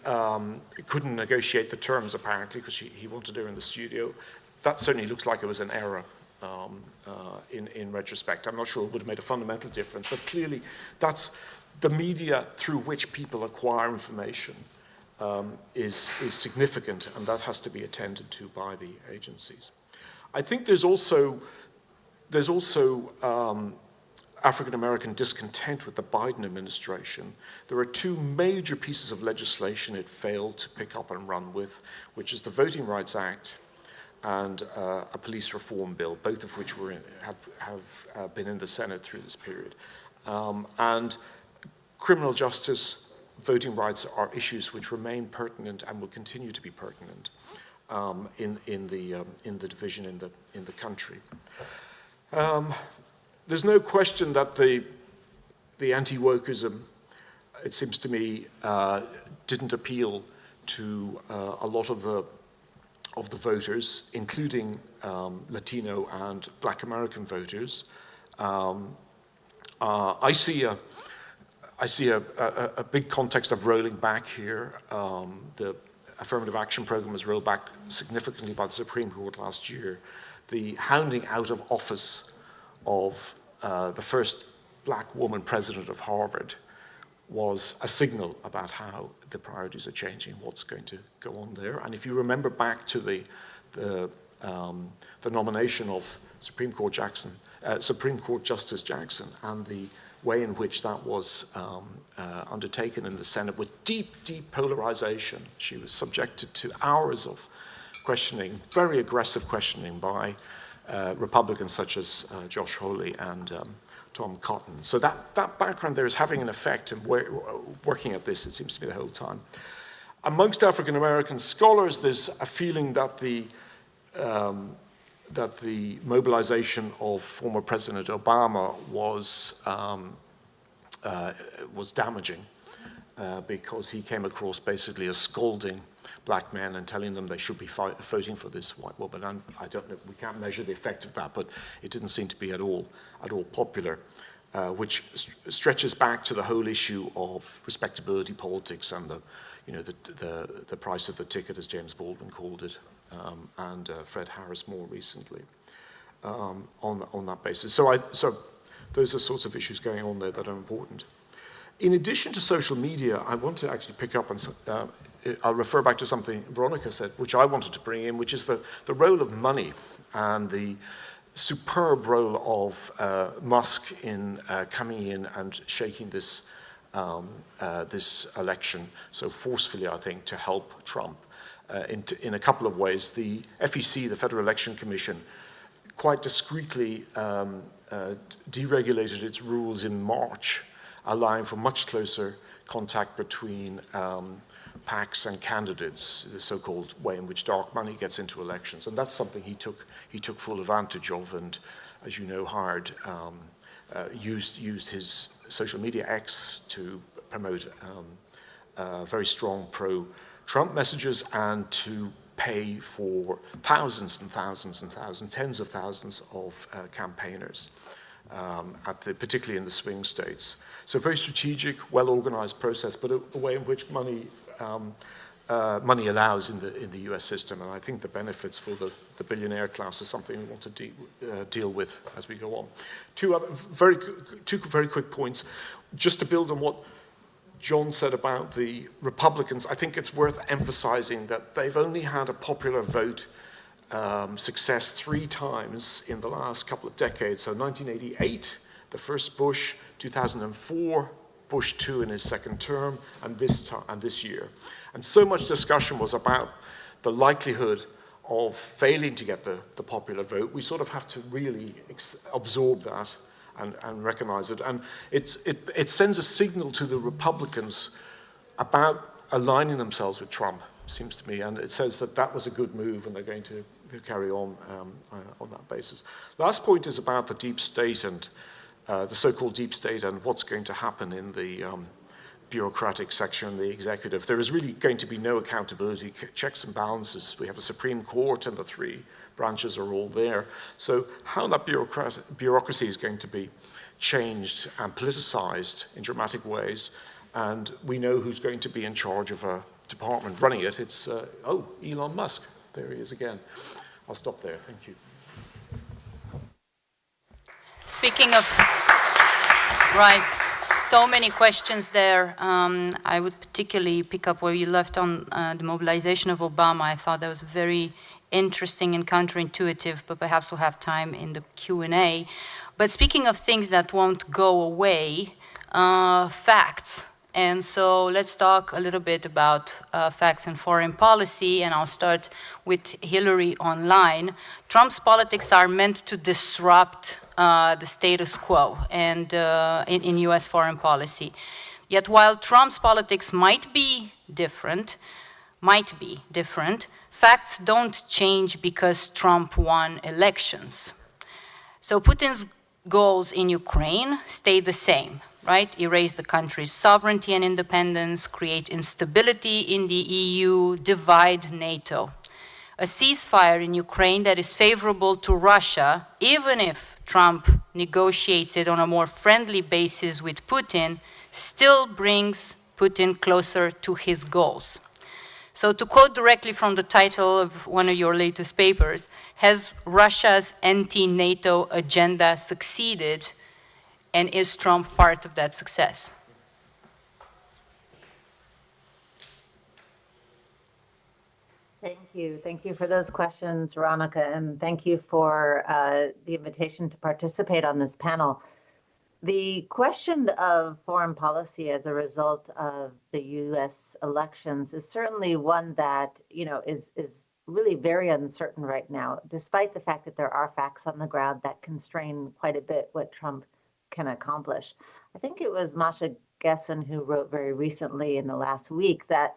couldn't negotiate the terms, apparently, because he wanted her in the studio. That certainly looks like it was an error in retrospect. I'm not sure it would have made a fundamental difference, but clearly that's the media through which people acquire information is significant, and that has to be attended to by the agencies. I think there's also African-American discontent with the Biden administration. There are two major pieces of legislation it failed to pick up and run with, which is the Voting Rights Act and a police reform bill, both of which have been in the Senate through this period. And criminal justice, voting rights are issues which remain pertinent and will continue to be pertinent in the division in the country. There's no question that the anti-wokeism, it seems to me, didn't appeal to a lot of the voters, including Latino and Black American voters. I see a big context of rolling back here. The affirmative action program was rolled back significantly by the Supreme Court last year. The hounding out of office of the first Black woman president of Harvard was a signal about how the priorities are changing, what's going to go on there. And if you remember back to the nomination of Supreme Court Justice Jackson and the way in which that was undertaken in the Senate with deep, deep polarization. She was subjected to hours of questioning, very aggressive questioning by Republicans such as Josh Hawley and Tom Cotton. So that background there is having an effect, and working at this, it seems to be the whole time. Amongst African American scholars, there's a feeling that the mobilization of former President Obama was damaging because he came across basically as scolding black men and telling them they should be voting for this white woman. And I don't know, we can't measure the effect of that, but it didn't seem to be at all popular, which stretches back to the whole issue of respectability politics and the price of the ticket, as James Baldwin called it, and Fred Harris more recently on that basis. So those are sorts of issues going on there that are important. In addition to social media, I want to actually pick up on, I'll refer back to something Veronica said, which I wanted to bring in, which is the role of money and the superb role of Musk in coming in and shaking this election so forcefully, I think, to help Trump in a couple of ways. The FEC, the Federal Election Commission, quite discreetly deregulated its rules in March, allowing for much closer contact between PACs and candidates, the so-called way in which dark money gets into elections. And that's something he took full advantage of, and as you know, used his social media X to promote very strong pro-Trump messages and to pay for thousands and thousands and thousands, tens of thousands of campaigners, particularly in the swing states. So very strategic, well-organized process, but a way in which money allows in the US system. And I think the benefits for the billionaire class is something we want to deal with as we go on. Two very quick points, just to build on what John said about the Republicans. I think it's worth emphasizing that they've only had a popular vote success 3 times in the last couple of decades. So 1988, the first Bush, 2004, Bush 2 in his second term, and this year. And so much discussion was about the likelihood of failing to get the popular vote. We sort of have to really absorb that and recognize it. And it sends a signal to the Republicans about aligning themselves with Trump, seems to me, and it says that was a good move and they're going to carry on that basis. Last point is about the deep state and the so-called deep state and what's going to happen in the bureaucratic section, the executive. There is really going to be no accountability, checks and balances. We have a Supreme Court and the 3 branches are all there. So how that bureaucracy is going to be changed and politicized in dramatic ways, and we know who's going to be in charge of a department running it. It's, Elon Musk. There he is again. I'll stop there. Thank you. Speaking of, right, so many questions there. I would particularly pick up where you left on the mobilization of Obama. I thought that was very interesting and counterintuitive, but perhaps we'll have time in the Q&A. But speaking of things that won't go away, facts. And so let's talk a little bit about facts and foreign policy, and I'll start with Hillary online. Trump's politics are meant to disrupt the status quo and in US foreign policy. Yet while Trump's politics might be different, facts don't change because Trump won elections. So Putin's goals in Ukraine stay the same, right? Erase the country's sovereignty and independence, create instability in the EU, divide NATO. A ceasefire in Ukraine that is favorable to Russia, even if Trump negotiates it on a more friendly basis with Putin, still brings Putin closer to his goals. So to quote directly from the title of one of your latest papers, has Russia's anti-NATO agenda succeeded, and is Trump part of that success? Thank you. Thank you for those questions, Veronica, and thank you for the invitation to participate on this panel. The question of foreign policy as a result of the U.S. elections is certainly one that, is really very uncertain right now, despite the fact that there are facts on the ground that constrain quite a bit what Trump can accomplish. I think it was 𝘞𝘩𝘮𝘕 who wrote very recently in the last week that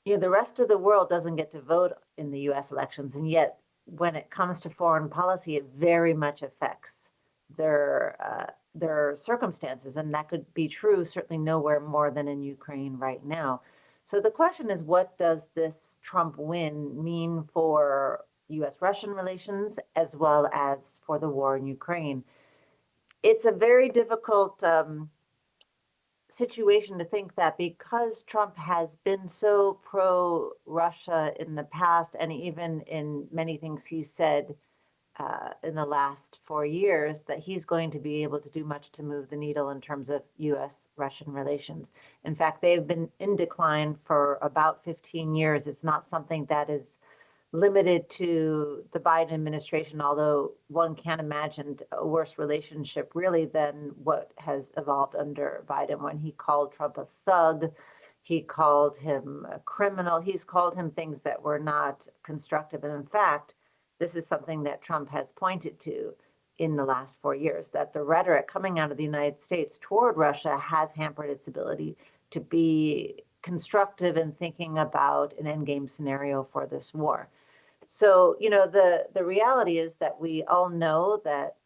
the rest of the world doesn't get to vote in the U.S. elections, and yet when it comes to foreign policy, it very much affects their circumstances, and that could be true certainly nowhere more than in Ukraine right now. So the question is, what does this Trump win mean for U.S.-Russian relations as well as for the war in Ukraine? It's a very difficult situation to think that because Trump has been so pro-Russia in the past, and even in many things he said in the last 4 years, that he's going to be able to do much to move the needle in terms of U.S.-Russian relations. In fact, they've been in decline for about 15 years. It's not something that is limited to the Biden administration, although one can't imagine a worse relationship really than what has evolved under Biden, when he called Trump a thug, he called him a criminal, he's called him things that were not constructive. And in fact, this is something that Trump has pointed to in the last 4 years, that the rhetoric coming out of the United States toward Russia has hampered its ability to be constructive in thinking about an endgame scenario for this war. So, the reality is that we all know that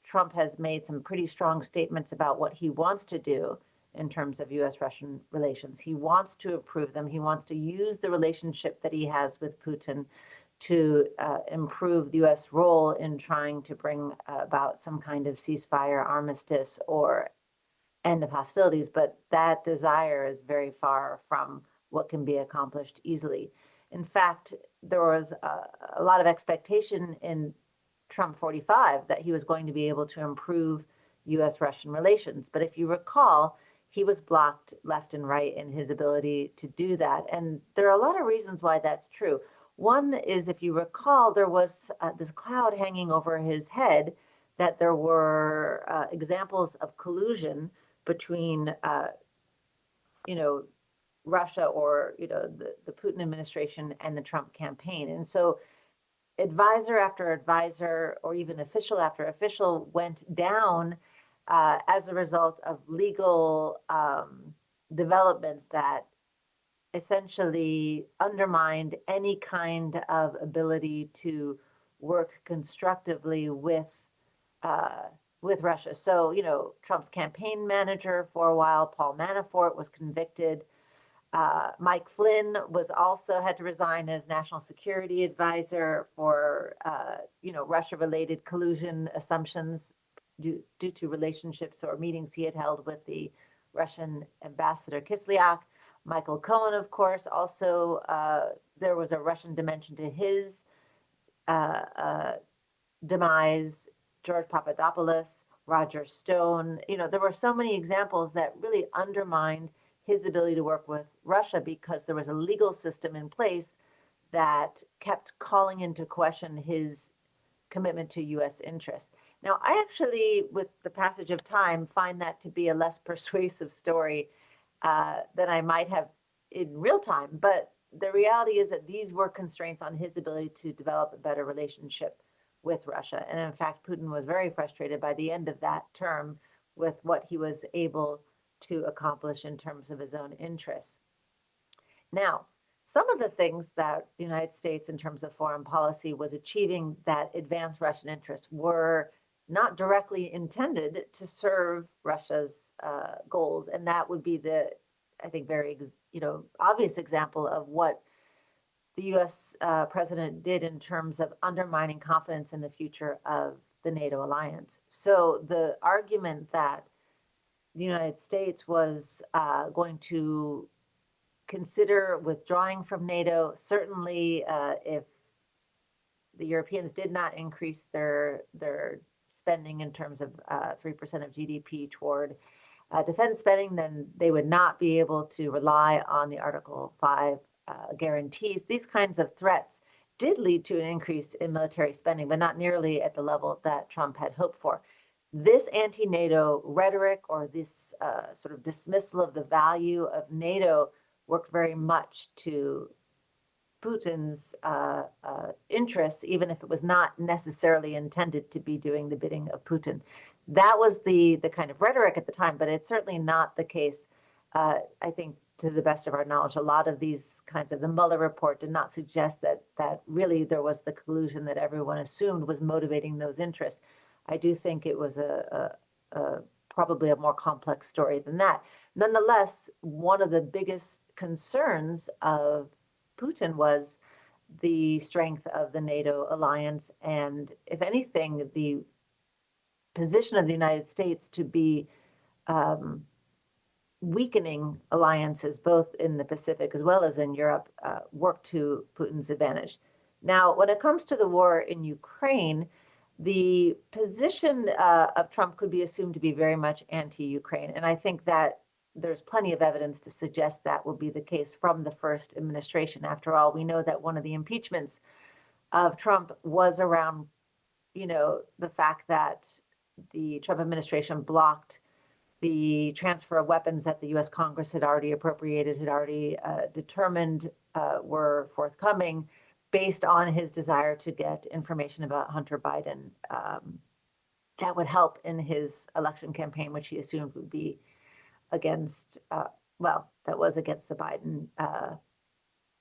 Trump has made some pretty strong statements about what he wants to do in terms of U.S.-Russian relations. He wants to improve them. He wants to use the relationship that he has with Putin to improve the U.S. role in trying to bring about some kind of ceasefire, armistice, or end of hostilities. But that desire is very far from what can be accomplished easily. In fact, there was a lot of expectation in Trump 45 that he was going to be able to improve U.S.-Russian relations. But if you recall, he was blocked left and right in his ability to do that. And there are a lot of reasons why that's true. One is, if you recall, there was this cloud hanging over his head that there were examples of collusion between, Russia or, the Putin administration and the Trump campaign. And so advisor after advisor, or even official after official, went down as a result of legal developments that essentially undermined any kind of ability to work constructively with Russia. So, Trump's campaign manager for a while, Paul Manafort, was convicted. Mike Flynn had to resign as national security advisor for, Russia-related collusion assumptions due to relationships or meetings he had held with the Russian ambassador 𝘞𝘩𝘮𝘶. Michael Cohen, of course, also there was a Russian dimension to his demise. George Papadopoulos, Roger Stone. There were so many examples that really undermined his ability to work with Russia because there was a legal system in place that kept calling into question his commitment to U.S. interests. Now, I actually, with the passage of time, find that to be a less persuasive story than I might have in real time. But the reality is that these were constraints on his ability to develop a better relationship with Russia. And in fact, Putin was very frustrated by the end of that term with what he was able to accomplish in terms of his own interests. Now, some of the things that the United States in terms of foreign policy was achieving that advanced Russian interests were not directly intended to serve Russia's goals. And that would be the, I think, very, obvious example of what the U.S. President did in terms of undermining confidence in the future of the NATO alliance. So the argument that the United States was going to consider withdrawing from NATO, certainly if the Europeans did not increase their spending in terms of 3% of GDP toward defense spending, then they would not be able to rely on the Article 5 guarantees, these kinds of threats did lead to an increase in military spending, but not nearly at the level that Trump had hoped for. This anti-NATO rhetoric, or this sort of dismissal of the value of NATO, worked very much to Putin's interests, even if it was not necessarily intended to be doing the bidding of Putin. That was the kind of rhetoric at the time, but it's certainly not the case. I think, to the best of our knowledge, a lot of these kinds of, the Mueller report did not suggest that really there was the collusion that everyone assumed was motivating those interests. I do think it was probably a more complex story than that. Nonetheless, one of the biggest concerns of Putin was the strength of the NATO alliance, and if anything, the position of the United States to be weakening alliances both in the Pacific as well as in Europe worked to Putin's advantage. Now, when it comes to the war in Ukraine, the position of Trump could be assumed to be very much anti-Ukraine, and I think that there's plenty of evidence to suggest that will be the case from the first administration. After all, we know that one of the impeachments of Trump was around, the fact that the Trump administration blocked the transfer of weapons that the U.S. Congress had already appropriated, had already determined were forthcoming, based on his desire to get information about Hunter Biden that would help in his election campaign, which he assumed would be against, that was against the Biden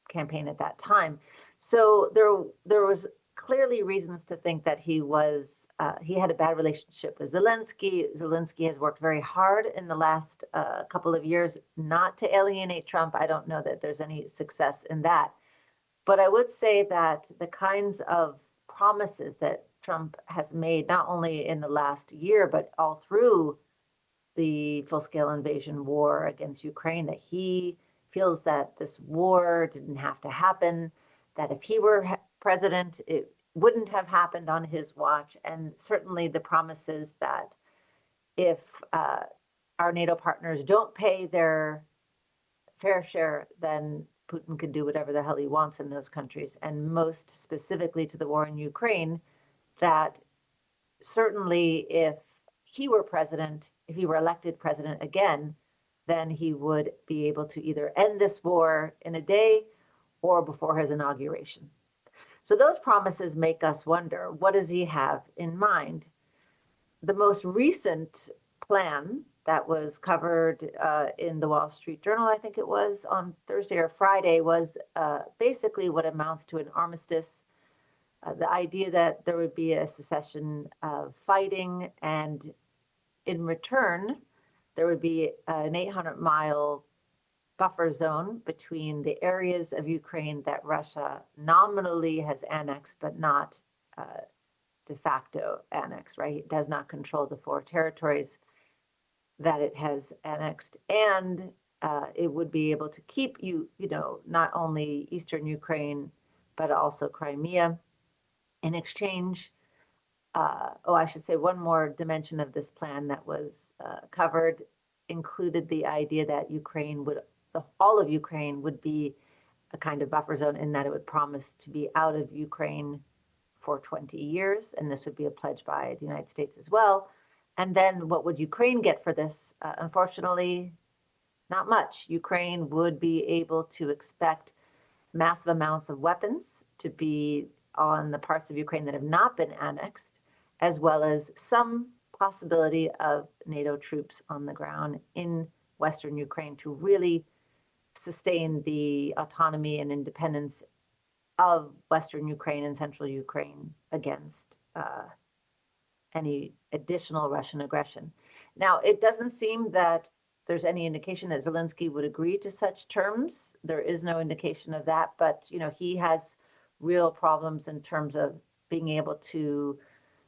campaign at that time. So there was clearly reasons to think that he had a bad relationship with Zelensky. Zelensky has worked very hard in the last couple of years not to alienate Trump. I don't know that there's any success in that. But I would say that the kinds of promises that Trump has made, not only in the last year, but all through the full-scale invasion war against Ukraine, that he feels that this war didn't have to happen, that if he were president, it wouldn't have happened on his watch, and certainly the promises that if our NATO partners don't pay their fair share, then Putin could do whatever the hell he wants in those countries, and most specifically to the war in Ukraine, that certainly if he were president, if he were elected president again, then he would be able to either end this war in a day or before his inauguration. So those promises make us wonder, what does he have in mind? The most recent plan that was covered in the Wall Street Journal, I think it was on Thursday or Friday, was basically what amounts to an armistice. The idea that there would be a cessation of fighting, and in return, there would be an 800-mile buffer zone between the areas of Ukraine that Russia nominally has annexed, but not de facto annexed, right? It does not control the 4 territories that it has annexed, and it would be able to keep not only eastern Ukraine, but also Crimea. In exchange, I should say one more dimension of this plan that was covered included the idea that all of Ukraine would be a kind of buffer zone, in that it would promise to be out of Ukraine for 20 years, and this would be a pledge by the United States as well. And then what would Ukraine get for this? Unfortunately, not much. Ukraine would be able to expect massive amounts of weapons to be on the parts of Ukraine that have not been annexed, as well as some possibility of NATO troops on the ground in Western Ukraine to really sustain the autonomy and independence of Western Ukraine and Central Ukraine against any additional Russian aggression. Now, it doesn't seem that there's any indication that Zelensky would agree to such terms. There is no indication of that, but he has real problems in terms of being able to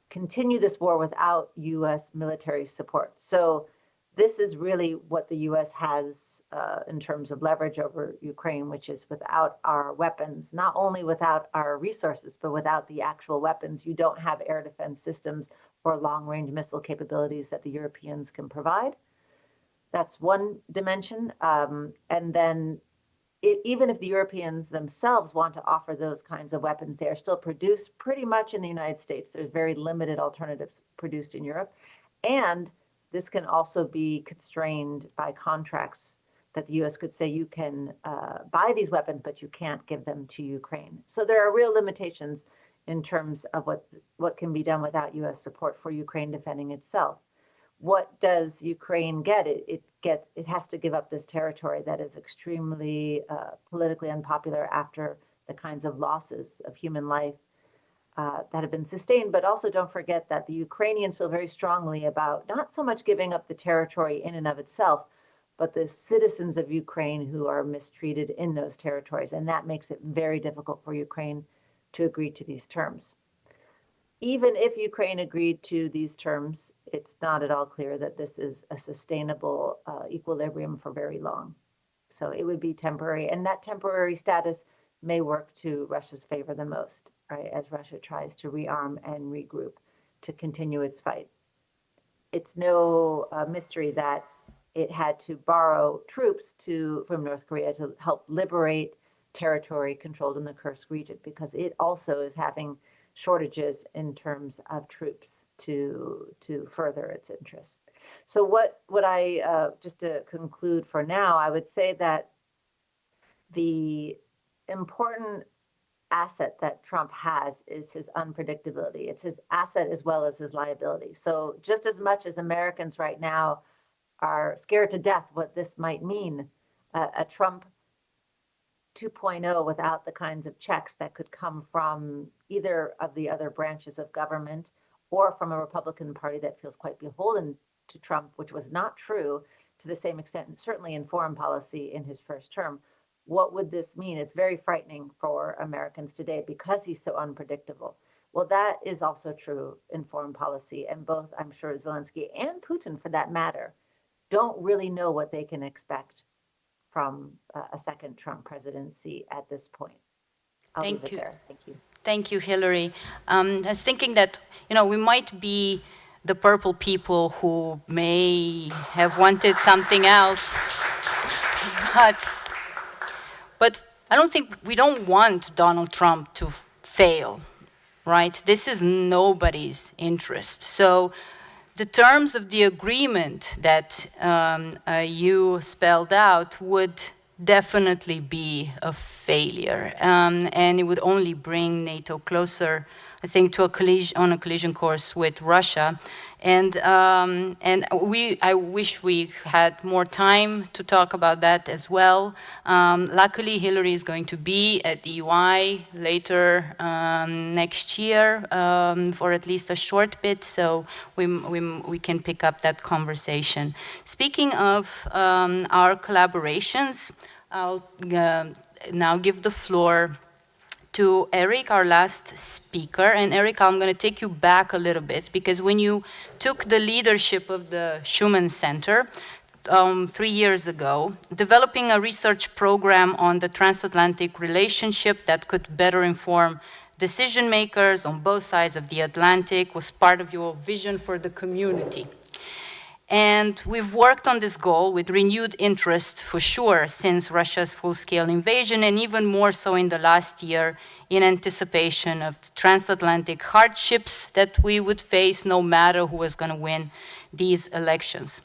continue this war without U.S. military support. So this is really what the U.S. has in terms of leverage over Ukraine, which is without our weapons, not only without our resources, but without the actual weapons, you don't have air defense systems or long-range missile capabilities that the Europeans can provide. That's one dimension. And then even if the Europeans themselves want to offer those kinds of weapons, they are still produced pretty much in the United States. There's very limited alternatives produced in Europe. And this can also be constrained by contracts that the US could say you can buy these weapons, but you can't give them to Ukraine. So there are real limitations in terms of what can be done without US support for Ukraine defending itself. What does Ukraine get? It has to give up this territory that is extremely politically unpopular after the kinds of losses of human life that have been sustained. But also don't forget that the Ukrainians feel very strongly about not so much giving up the territory in and of itself, but the citizens of Ukraine who are mistreated in those territories. And that makes it very difficult for Ukraine to agree to these terms. Even if Ukraine agreed to these terms, it's not at all clear that this is a sustainable equilibrium for very long. So it would be temporary, and that temporary status may work to Russia's favor the most, right, as Russia tries to rearm and regroup to continue its fight. It's no mystery that it had to borrow troops from North Korea to help liberate territory controlled in the Kursk region, because it also is having shortages in terms of troops to further its interests. So what I, just to conclude for now, I would say that the important asset that Trump has is his unpredictability. It's his asset as well as his liability. So just as much as Americans right now are scared to death what this might mean, a Trump 2.0 without the kinds of checks that could come from either of the other branches of government or from a Republican Party that feels quite beholden to Trump, which was not true to the same extent, certainly in foreign policy in his first term. What would this mean? It's very frightening for Americans today because he's so unpredictable. Well, that is also true in foreign policy, and both, I'm sure, Zelensky and Putin, for that matter, don't really know what they can expect from a second Trump presidency at this point. I'll leave it there. Thank you. Thank you, Hillary. I was thinking that, we might be the purple people who may have wanted something else, but I don't think we don't want Donald Trump to fail, right? This is nobody's interest. So the terms of the agreement that you spelled out would definitely be a failure, and it would only bring NATO closer, I think, to a collision course with Russia. And I wish we had more time to talk about that as well. Luckily, Hillary is going to be at the UI later next year for at least a short bit, so we can pick up that conversation. Speaking of our collaborations, I'll now give the floor to Eric, our last speaker. And Eric, I'm going to take you back a little bit, because when you took the leadership of the Schuman Center 3 years ago, developing a research program on the transatlantic relationship that could better inform decision makers on both sides of the Atlantic was part of your vision for the community. And we've worked on this goal with renewed interest, for sure, since Russia's full-scale invasion, and even more so in the last year, in anticipation of the transatlantic hardships that we would face no matter who was going to win these elections.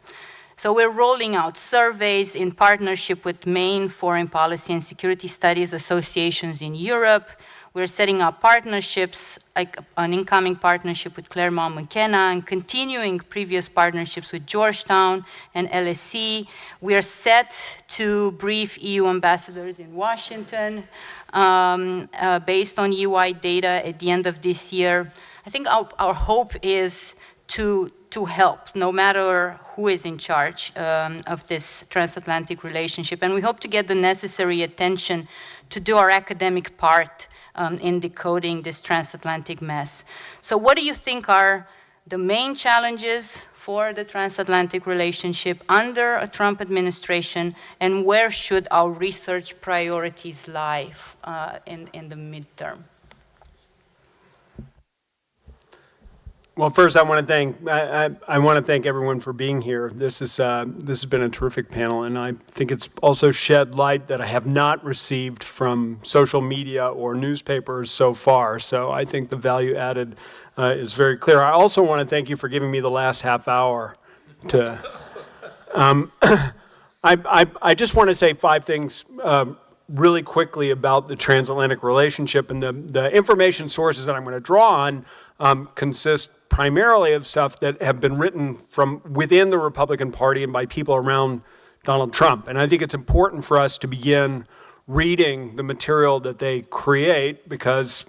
So we're rolling out surveys in partnership with main foreign policy and security studies associations in Europe. We're setting up partnerships, like an incoming partnership with Claremont McKenna, and continuing previous partnerships with Georgetown and LSE. We are set to brief EU ambassadors in Washington based on UI data at the end of this year. I think our hope is to help, no matter who is in charge of this transatlantic relationship. And we hope to get the necessary attention to do our academic part in decoding this transatlantic mess. So what do you think are the main challenges for the transatlantic relationship under a Trump administration, and where should our research priorities lie in the midterm? Well, first, I want to thank everyone for being here. This has been a terrific panel, and I think it's also shed light that I have not received from social media or newspapers so far. So I think the value added is very clear. I also want to thank you for giving me the last half hour to. I just want to say 5 things really quickly about the transatlantic relationship, and the information sources that I'm going to draw on consist primarily of stuff that have been written from within the Republican Party and by people around Donald Trump. And I think it's important for us to begin reading the material that they create, because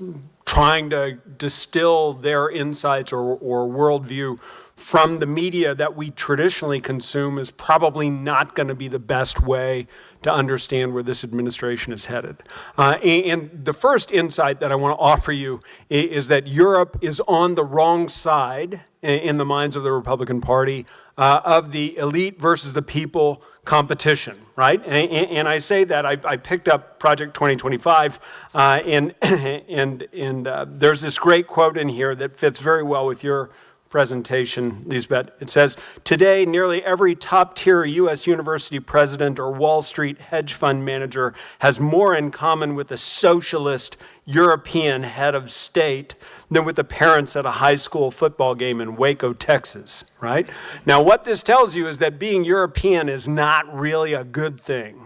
trying to distill their insights or worldview from the media that we traditionally consume is probably not going to be the best way to understand where this administration is headed. And the first insight that I want to offer you is that Europe is on the wrong side in the minds of the Republican Party of the elite versus the people competition, right? And I say that I picked up Project 2025, and there's this great quote in here that fits very well with your presentation, Lisbeth. It says, today, nearly every top-tier U.S. university president or Wall Street hedge fund manager has more in common with a socialist European head of state than with the parents at a high school football game in Waco, Texas, right? Now, what this tells you is that being European is not really a good thing.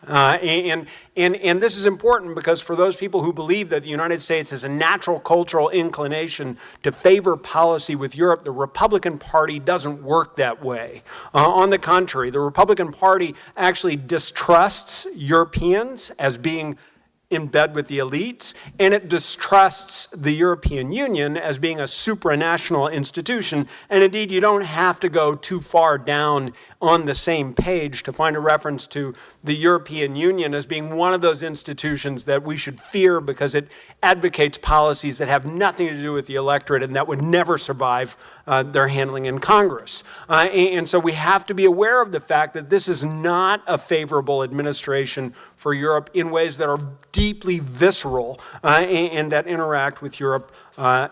And this is important because for those people who believe that the United States has a natural cultural inclination to favor policy with Europe, the Republican Party doesn't work that way. On the contrary, the Republican Party actually distrusts Europeans as being in bed with the elites, and it distrusts the European Union as being a supranational institution. And indeed, you don't have to go too far down on the same page to find a reference to the European Union as being one of those institutions that we should fear because it advocates policies that have nothing to do with the electorate and that would never survive their handling in Congress. And so we have to be aware of the fact that this is not a favorable administration for Europe in ways that are deeply visceral and that interact with Europe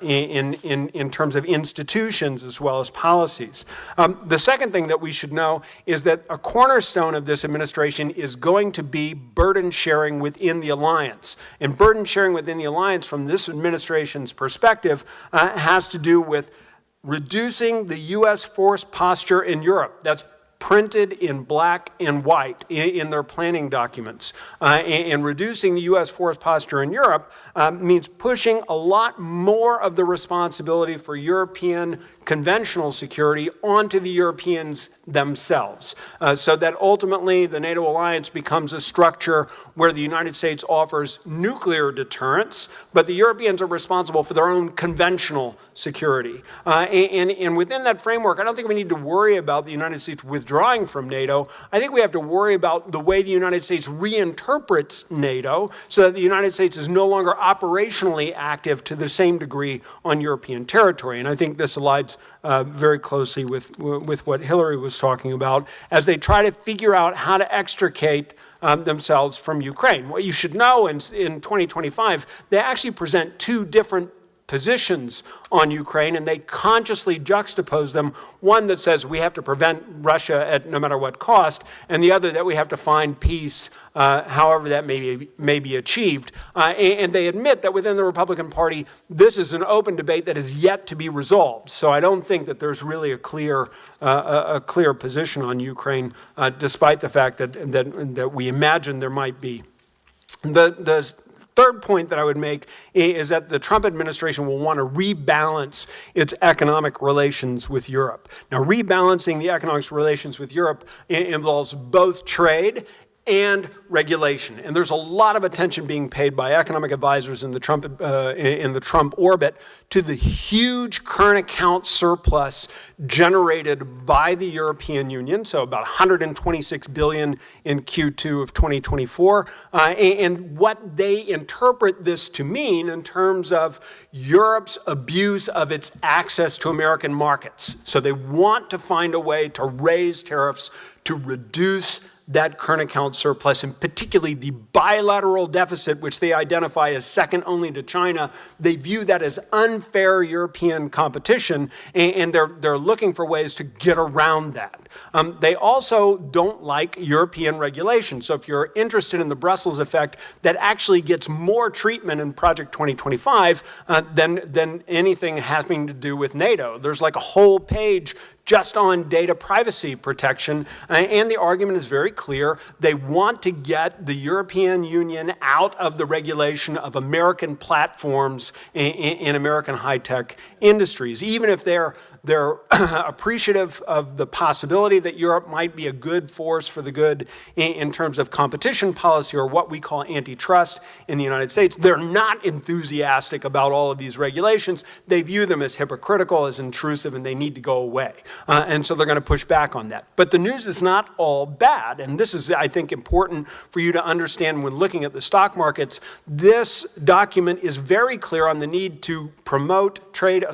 in terms of institutions as well as policies. The second thing that we should know is that a cornerstone of this administration is going to be burden sharing within the alliance. And burden sharing within the alliance from this administration's perspective has to do with reducing the U.S. force posture in Europe. That's printed in black and white in their planning documents. And reducing the U.S. force posture in Europe means pushing a lot more of the responsibility for European conventional security onto the Europeans themselves, so that ultimately the NATO alliance becomes a structure where the United States offers nuclear deterrence, but the Europeans are responsible for their own conventional security. And within that framework, I don't think we need to worry about the United States withdrawing from NATO. I think we have to worry about the way the United States reinterprets NATO so that the United States is no longer operationally active to the same degree on European territory. And I think this aligns very closely with what Hillary was talking about as they try to figure out how to extricate themselves from Ukraine. What you should know in 2025, they actually present 2 different positions on Ukraine, and they consciously juxtapose them. One that says we have to prevent Russia at no matter what cost, and the other that we have to find peace however that may be achieved. And they admit that within the Republican Party, this is an open debate that is yet to be resolved. So I don't think that there's really a clear position on Ukraine, despite the fact that we imagine there might be. The third point that I would make is that the Trump administration will want to rebalance its economic relations with Europe. Now, rebalancing the economic relations with Europe involves both trade and regulation. And there's a lot of attention being paid by economic advisors in the Trump orbit to the huge current account surplus generated by the European Union, so about $126 billion in Q2 of 2024, and what they interpret this to mean in terms of Europe's abuse of its access to American markets. So they want to find a way to raise tariffs to reduce that current account surplus, and particularly the bilateral deficit, which they identify as second only to China. They view that as unfair European competition, and they're looking for ways to get around that. They also don't like European regulation. So if you're interested in the Brussels effect, that actually gets more treatment in Project 2025 than anything having to do with NATO. There's like a whole page just on data privacy protection, and the argument is very clear. They want to get the European Union out of the regulation of American platforms in American high-tech industries, even if they're appreciative of the possibility that Europe might be a good force for the good in terms of competition policy, or what we call antitrust in the United States. They're not enthusiastic about all of these regulations. They view them as hypocritical, as intrusive, and they need to go away. And so they're going to push back on that. But the news is not all bad, and this is, I think, important for you to understand when looking at the stock markets. This document is very clear on the need to promote trade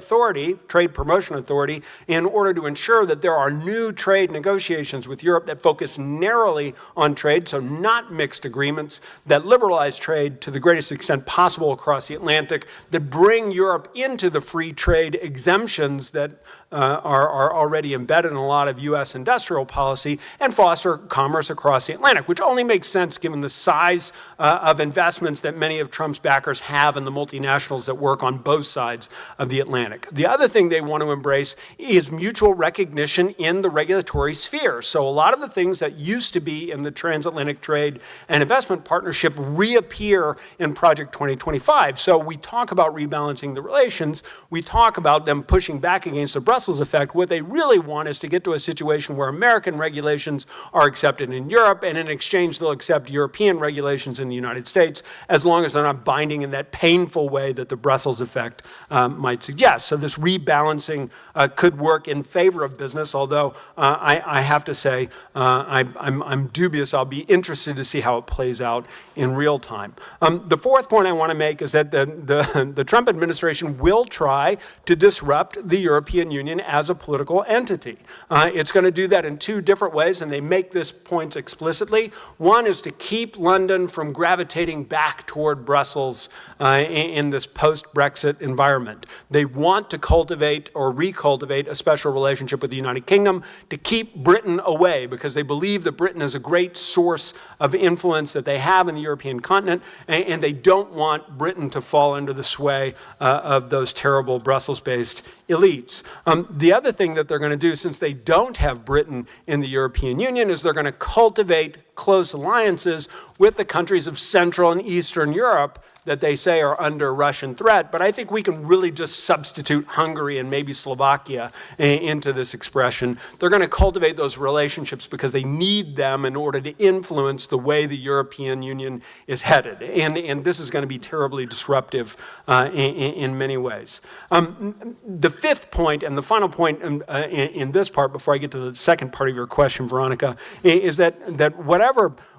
promotion authority, in order to ensure that there are new trade negotiations with Europe that focus narrowly on trade, so not mixed agreements, that liberalize trade to the greatest extent possible across the Atlantic, that bring Europe into the free trade exemptions that are already embedded in a lot of U.S. industrial policy, and foster commerce across the Atlantic, which only makes sense given the size of investments that many of Trump's backers have in the multinationals that work on both sides of the Atlantic. The other thing they want to embrace is mutual recognition in the regulatory sphere. So a lot of the things that used to be in the Transatlantic Trade and Investment Partnership reappear in Project 2025. So we talk about rebalancing the relations. We talk about them pushing back against the Brussels effect. What they really want is to get to a situation where American regulations are accepted in Europe, and in exchange they'll accept European regulations in the United States, as long as they're not binding in that painful way that the Brussels effect might suggest. So this rebalancing could work in favor of business, although I have to say I'm dubious. I'll be interested to see how it plays out in real time. The fourth point I want to make is that the Trump administration will try to disrupt the European Union as a political entity. It's going to do that in two different ways, and they make this point explicitly. One is to keep London from gravitating back toward Brussels in this post-Brexit environment. They want to cultivate or recultivate a special relationship with the United Kingdom to keep Britain away, because they believe that Britain is a great source of influence that they have in the European continent, and they don't want Britain to fall under the sway of those terrible Brussels-based elites. The other thing that they're going to do, since they don't have Britain in the European Union, is they're going to cultivate close alliances with the countries of Central and Eastern Europe that they say are under Russian threat. But I think we can really just substitute Hungary and maybe Slovakia into this expression. They're going to cultivate those relationships because they need them in order to influence the way the European Union is headed. And this is going to be terribly disruptive in many ways. The fifth point, and the final point in this part, before I get to the second part of your question, Veronica, is that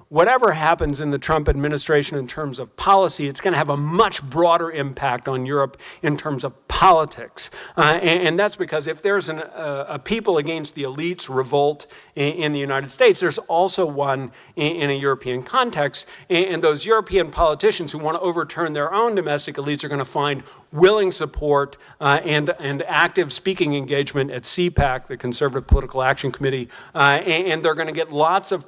whatever happens in the Trump administration in terms of policy, it's going to have a much broader impact on Europe in terms of politics. And that's because if there's a people against the elites revolt in the United States, there's also one in a European context. And those European politicians who want to overturn their own domestic elites are going to find willing support and active speaking engagement at CPAC, the Conservative Political Action Committee, and they're going to get lots of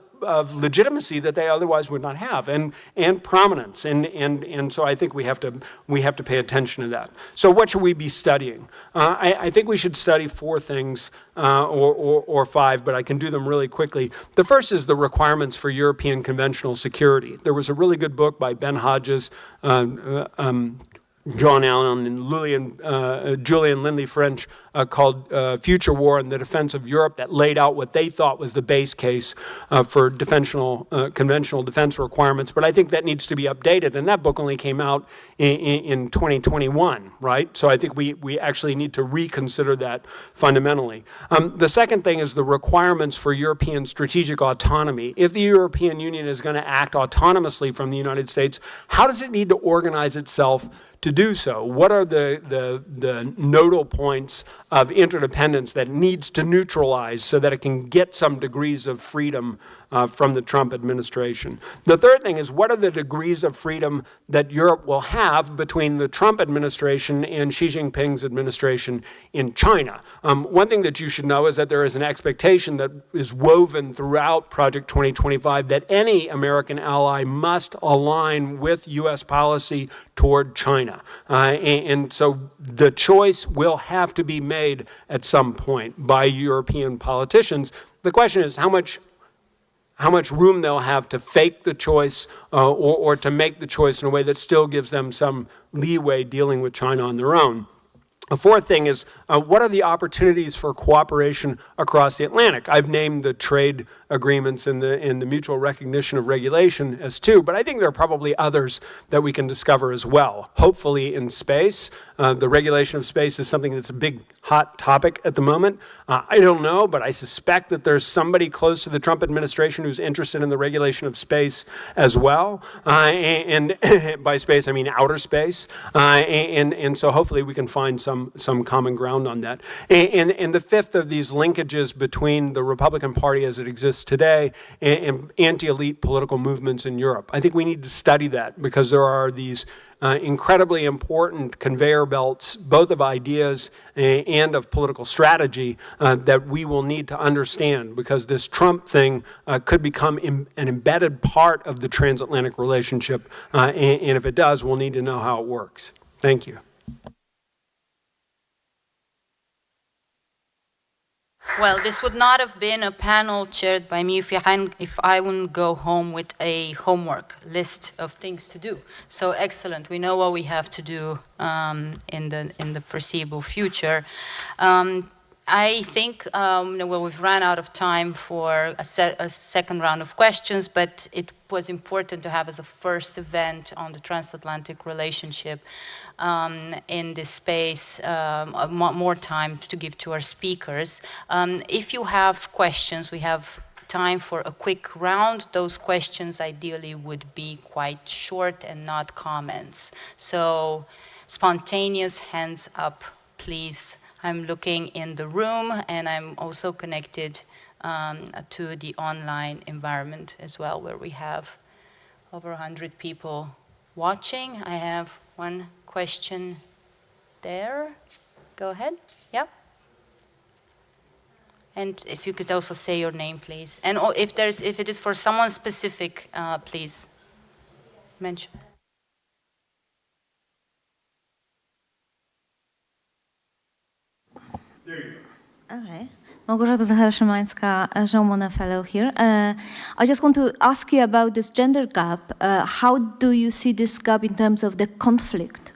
legitimacy that they otherwise would not have, and prominence, and so I think we have to pay attention to that. So what should we be studying? I think we should study four things or five, but I can do them really quickly. The first is the requirements for European conventional security. There was a really good book by Ben Hodges, John Allen and Julian Lindley French called Future War and the Defense of Europe, that laid out what they thought was the base case for conventional defense requirements. But I think that needs to be updated, and that book only came out in 2021, right? So I think we actually need to reconsider that fundamentally. The second thing is the requirements for European strategic autonomy. If the European Union is going to act autonomously from the United States, how does it need to organize itself to do so? What are the nodal points of interdependence that it needs to neutralize so that it can get some degrees of freedom from the Trump administration? The third thing is, what are the degrees of freedom that Europe will have between the Trump administration and Xi Jinping's administration in China? One thing that you should know is that there is an expectation that is woven throughout Project 2025 that any American ally must align with U.S. policy toward China. And so the choice will have to be made at some point by European politicians. The question is how much room they'll have to fake the choice or to make the choice in a way that still gives them some leeway dealing with China on their own. The fourth thing is, what are the opportunities for cooperation across the Atlantic? I've named the trade agreements and the mutual recognition of regulation as two, but I think there are probably others that we can discover as well. Hopefully in space. The regulation of space is something that's a big, hot topic at the moment. I don't know, but I suspect that there's somebody close to the Trump administration who's interested in the regulation of space as well. And by space, I mean outer space. And so hopefully we can find some common ground on that. And the fifth of these linkages between the Republican Party as it exists today and anti-elite political movements in Europe. I think we need to study that because there are these incredibly important conveyor belts, both of ideas and of political strategy, that we will need to understand because this Trump thing could become an embedded part of the transatlantic relationship. And if it does, we'll need to know how it works. Thank you. Well, this would not have been a panel chaired by me if I wouldn't go home with a homework list of things to do. So excellent. We know what we have to do in the foreseeable future. I think well, we've run out of time for a second round of questions, but it was important to have as a first event on the transatlantic relationship in this space more time to give to our speakers. If you have questions, we have time for a quick round. Those questions ideally would be quite short and not comments. So spontaneous hands up, please. I'm looking in the room, and I'm also connected to the online environment as well, where we have over 100 people watching. I have one question there. Go ahead. Yep. And if you could also say your name, please. And if it is for someone specific, please mention. Okay. Małgorzata Zacharaszymańska, 𝘯𝘰𝘮𝘹𝘵 fellow here. I just want to ask you about this gender gap. How do you see this gap in terms of the conflict?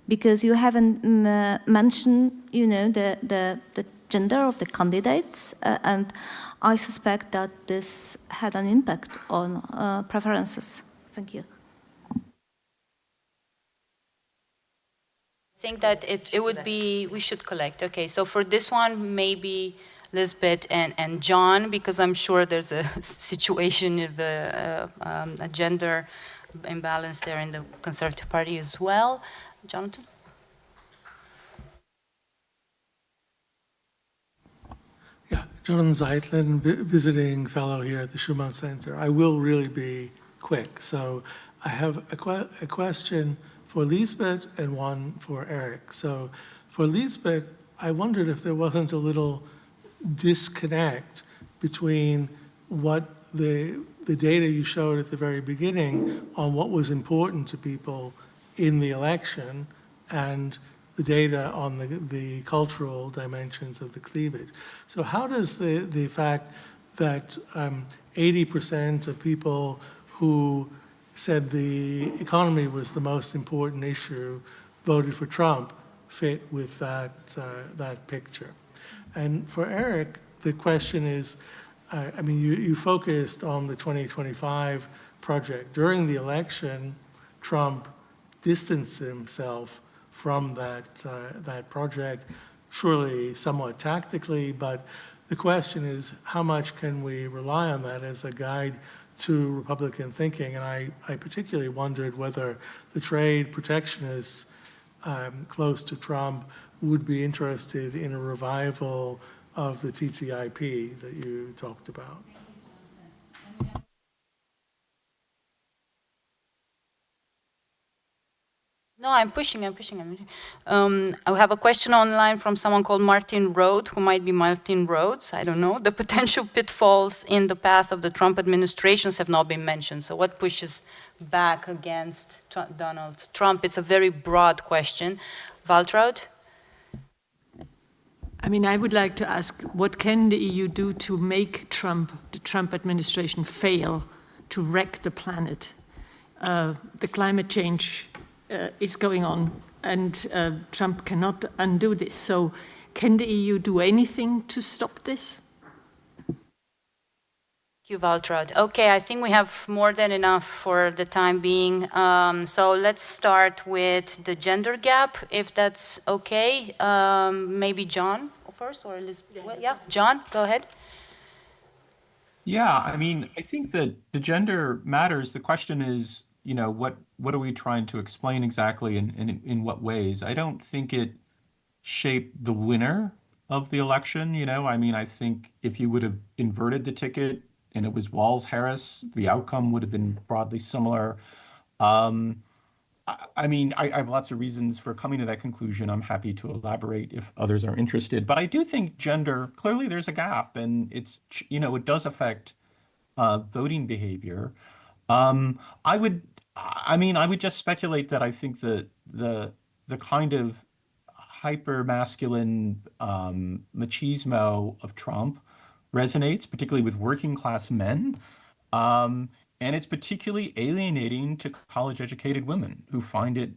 Because you haven't mentioned, the gender of the candidates, and I suspect that this had an impact on preferences. Thank you. I think that it would be, we should collect. Okay, so for this one, maybe Lisbeth and John, because I'm sure there's a situation of a gender imbalance there in the Conservative Party as well. Jonathan? Yeah, Jonathan Zeitlin, visiting fellow here at the Schuman Center. I will really be quick. So I have a question for Lisbeth and one for Eric. So for Lisbeth, I wondered if there wasn't a little disconnect between what the data you showed at the very beginning on what was important to people in the election and the data on the cultural dimensions of the cleavage. So how does the fact that 80% of people who said the economy was the most important issue voted for Trump fit with that picture? And for Eric, the question is, you focused on the 2025 project. During the election, Trump distanced himself from that project, surely somewhat tactically, but the question is, how much can we rely on that as a guide to Republican thinking? And I particularly wondered whether the trade protectionist close to Trump would be interested in a revival of the TTIP that you talked about. No, I'm pushing. I have a question online from someone called Martin Rode, who might be Martin Rhodes, I don't know. The potential pitfalls in the path of the Trump administrations have not been mentioned. So what pushes back against Donald Trump? It's a very broad question. Waltraud? I mean, I would like to ask, what can the EU do to make the Trump administration fail to wreck the planet? The climate change is going on, and Trump cannot undo this. So can the EU do anything to stop this? Thank you, Waltraud. Okay, I think we have more than enough for the time being. So let's start with the gender gap, if that's okay. Maybe John first, or Elizabeth? Yeah, John, go ahead. Yeah, I mean, I think that the gender matters. The question is, you know, what are we trying to explain exactly, and in what ways? I don't think it shaped the winner of the election. You know, I mean, I think if you would have inverted the ticket and it was Walz-Harris, the outcome would have been broadly similar. I mean, I have lots of reasons for coming to that conclusion. I'm happy to elaborate if others are interested. But I do think gender, clearly there's a gap, and it's, you know, it does affect voting behavior. I would just speculate that I think that the kind of hyper-masculine machismo of Trump resonates, particularly with working class men. And it's particularly alienating to college-educated women who find it,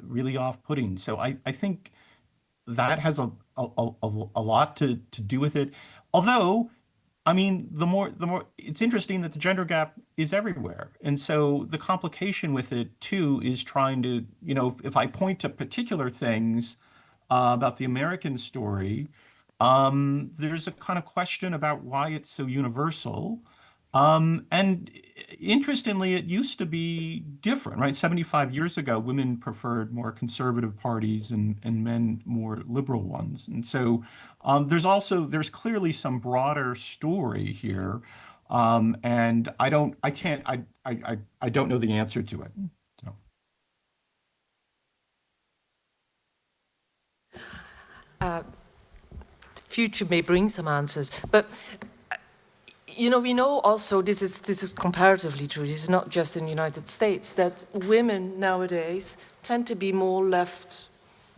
really off-putting. So I think that has a lot to do with it. Although, I mean, the more it's interesting that the gender gap is everywhere. And so the complication with it too is trying to, you know, if I point to particular things about the American story, there's a kind of question about why it's so universal. And interestingly, it used to be different, right? 75 years ago, women preferred more conservative parties and men more liberal ones. And so there's clearly some broader story here. And I don't know the answer to it. So. Future may bring some answers, but you know, we know also, this is comparatively true, this is not just in the United States, that women nowadays tend to be more left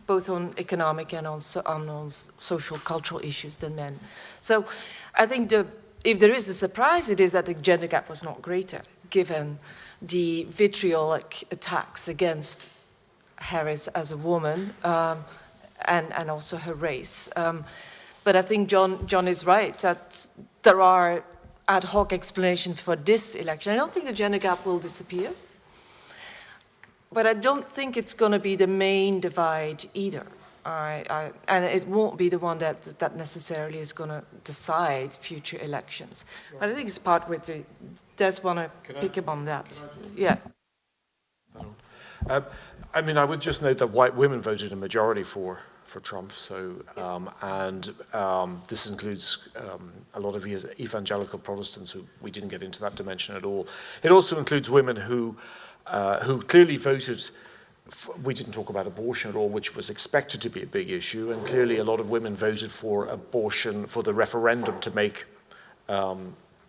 both on economic and on social, cultural issues than men. So I think if there is a surprise, it is that the gender gap was not greater, given the vitriolic attacks against Harris as a woman, and also her race. But I think John is right, that there are ad hoc explanations for this election. I don't think the gender gap will disappear, but I don't think it's going to be the main divide either. And it won't be the one that necessarily is going to decide future elections. But I think it's part with the, Des want to pick up on that. Yeah. I mean, I would just note that white women voted a majority for Trump, so this includes a lot of evangelical Protestants who we didn't get into that dimension at all. It also includes women who clearly voted. We didn't talk about abortion at all, which was expected to be a big issue, and clearly a lot of women voted for abortion, for the referendum to make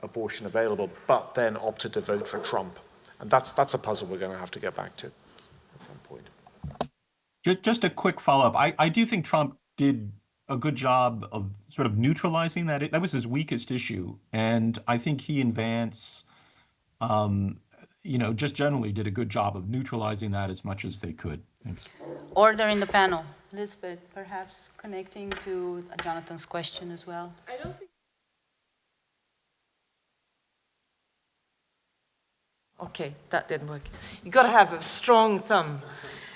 abortion available, but then opted to vote for Trump, and that's a puzzle we're going to have to get back to at some point. Just a quick follow-up. I do think Trump did a good job of sort of neutralizing that. That was his weakest issue. And I think he and Vance, just generally did a good job of neutralizing that as much as they could. Thanks. Order in the panel. Elizabeth, perhaps connecting to Jonathan's question as well. I don't think. Okay, that didn't work. You got to have a strong thumb.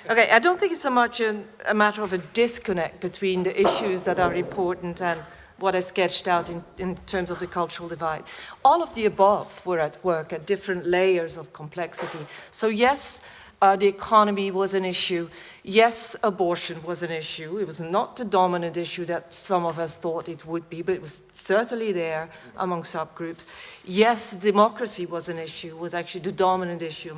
Okay, I don't think it's so much a matter of a disconnect between the issues that are important and what I sketched out in terms of the cultural divide. All of the above were at work at different layers of complexity. So yes, the economy was an issue. Yes, abortion was an issue. It was not the dominant issue that some of us thought it would be, but it was certainly there among subgroups. Yes, democracy was an issue, was actually the dominant issue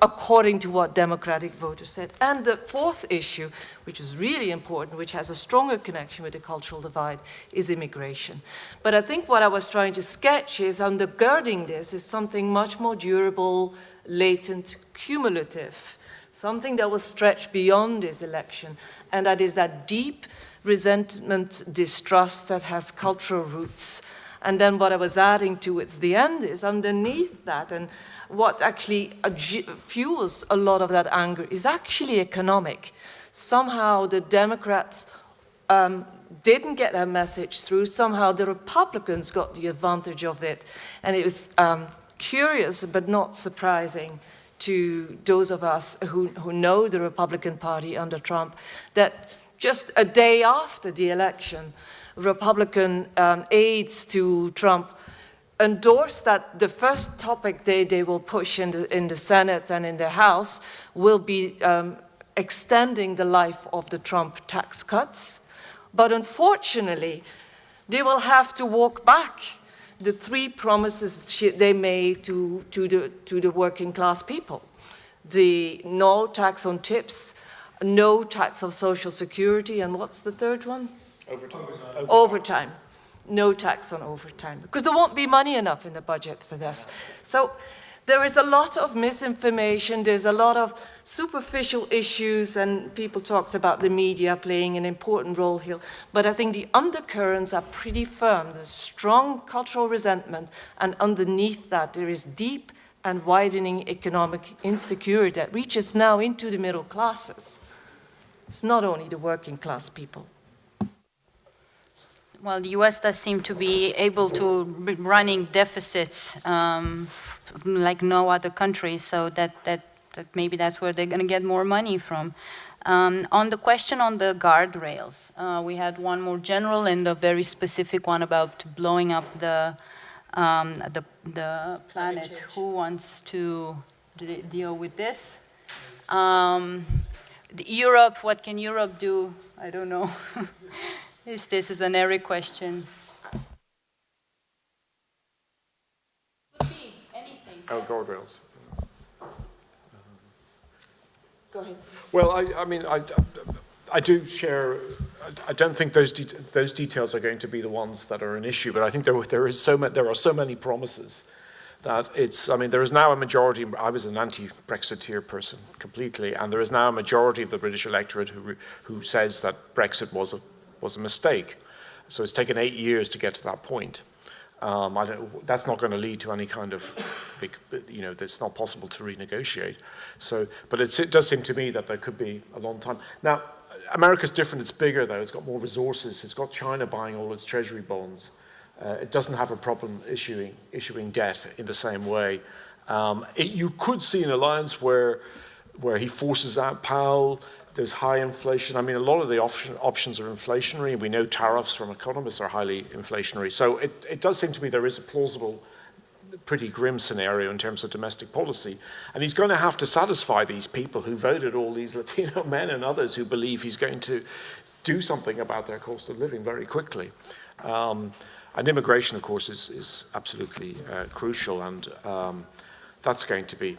according to what democratic voters said. And the fourth issue, which is really important, which has a stronger connection with the cultural divide, is immigration. But I think what I was trying to sketch is undergirding this is something much more durable, latent, cumulative, something that will stretch beyond this election, and that is that deep resentment, distrust that has cultural roots. And then what I was adding towards the end is underneath that, and what actually fuels a lot of that anger is actually economic. Somehow the Democrats didn't get that message through. Somehow the Republicans got the advantage of it. And it was curious but not surprising to those of us who know the Republican Party under Trump that just a day after the election, Republican aides to Trump endorsed that the first topic they will push in the Senate and in the House will be extending the life of the Trump tax cuts. But unfortunately, they will have to walk back the three promises they made to the working class people. The no tax on tips, no tax on Social Security, and what's the third one? Overtime. No tax on overtime, because there won't be money enough in the budget for this. So there is a lot of misinformation, there's a lot of superficial issues, and people talked about the media playing an important role here, but I think the undercurrents are pretty firm. There's strong cultural resentment, and underneath that there is deep and widening economic insecurity that reaches now into the middle classes. It's not only the working class people. Well, the US does seem to be able to running deficits like no other country, so that maybe that's where they're going to get more money from. On the question on the guardrails, we had one more general and a very specific one about blowing up the planet. Who wants to deal with this? Europe, what can Europe do? I don't know. This is an Eric question. Could be anything. Oh, guardrails. Go ahead. Well, I mean, I do share. I don't think those details are going to be the ones that are an issue, but I think there are so many promises that it's. I mean, there is now a majority. I was an anti-Brexiteer person completely, and there is now a majority of the British electorate who says that Brexit was a mistake. So it's taken 8 years to get to that point. That's not going to lead to any kind of big, it's not possible to renegotiate. So, but it does seem to me that there could be a long time. Now, America's different, it's bigger though, it's got more resources, it's got China buying all its treasury bonds. It doesn't have a problem issuing debt in the same way. You could see an alliance where he forces out Powell. There's high inflation. I mean, a lot of the options are inflationary. We know tariffs from economists are highly inflationary. So it does seem to me there is a plausible, pretty grim scenario in terms of domestic policy. And he's going to have to satisfy these people who voted, all these Latino men and others who believe he's going to do something about their cost of living very quickly. And immigration, of course, is absolutely crucial. And that's going to be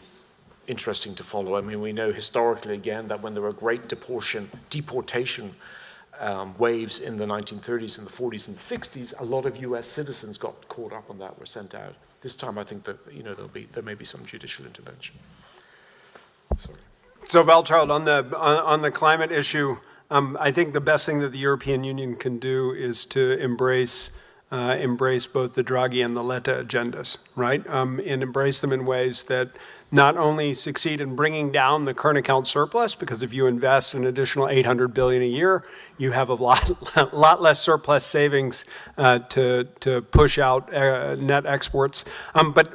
interesting to follow. I mean, we know historically, again, that when there were great deportation waves in the 1930s and the 40s and the 60s, a lot of US citizens got caught up on that, were sent out. This time, I think that, there may be some judicial intervention. Sorry. So, Valtraud, on the climate issue, I think the best thing that the European Union can do is to embrace both the Draghi and the Letta agendas, right? And embrace them in ways that not only succeed in bringing down the current account surplus, because if you invest an additional $800 billion a year, you have a lot less surplus savings to push out net exports. But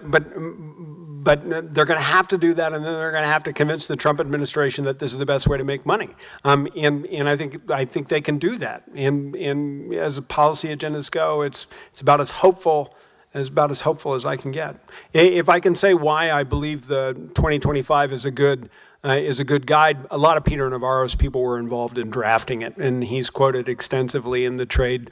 they're going to have to do that, and then they're going to have to convince the Trump administration that this is the best way to make money. And I think they can do that. And as policy agendas go, it's about as hopeful is about as hopeful as I can get. If I can say why I believe the 2025 is a good guide, a lot of Peter Navarro's people were involved in drafting it, and he's quoted extensively in the trade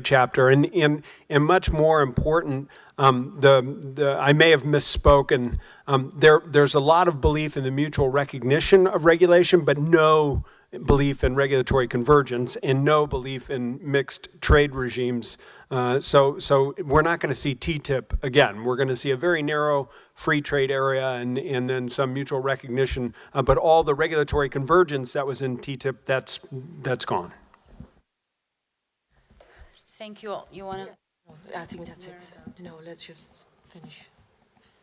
chapter. And much more important, I may have misspoken. There's a lot of belief in the mutual recognition of regulation, but no belief in regulatory convergence and no belief in mixed trade regimes. So we're not going to see TTIP again. We're going to see a very narrow free trade area and then some mutual recognition. But all the regulatory convergence that was in TTIP, that's gone. Thank you all. You want to? I think that's it. No, let's just finish.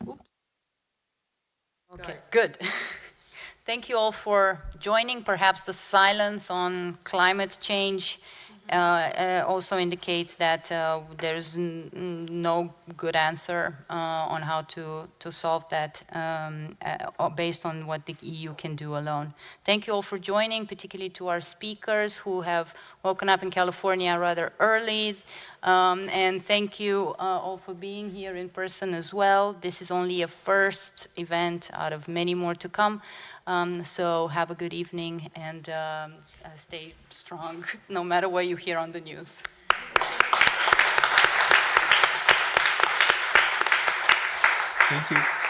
Oops. Okay, good. Thank you all for joining. Perhaps the silence on climate change also indicates that there's no good answer on how to solve that based on what the EU can do alone. Thank you all for joining, particularly to our speakers who have woken up in California rather early. And thank you all for being here in person as well. This is only a first event out of many more to come. So have a good evening and stay strong no matter what you hear on the news. Thank you.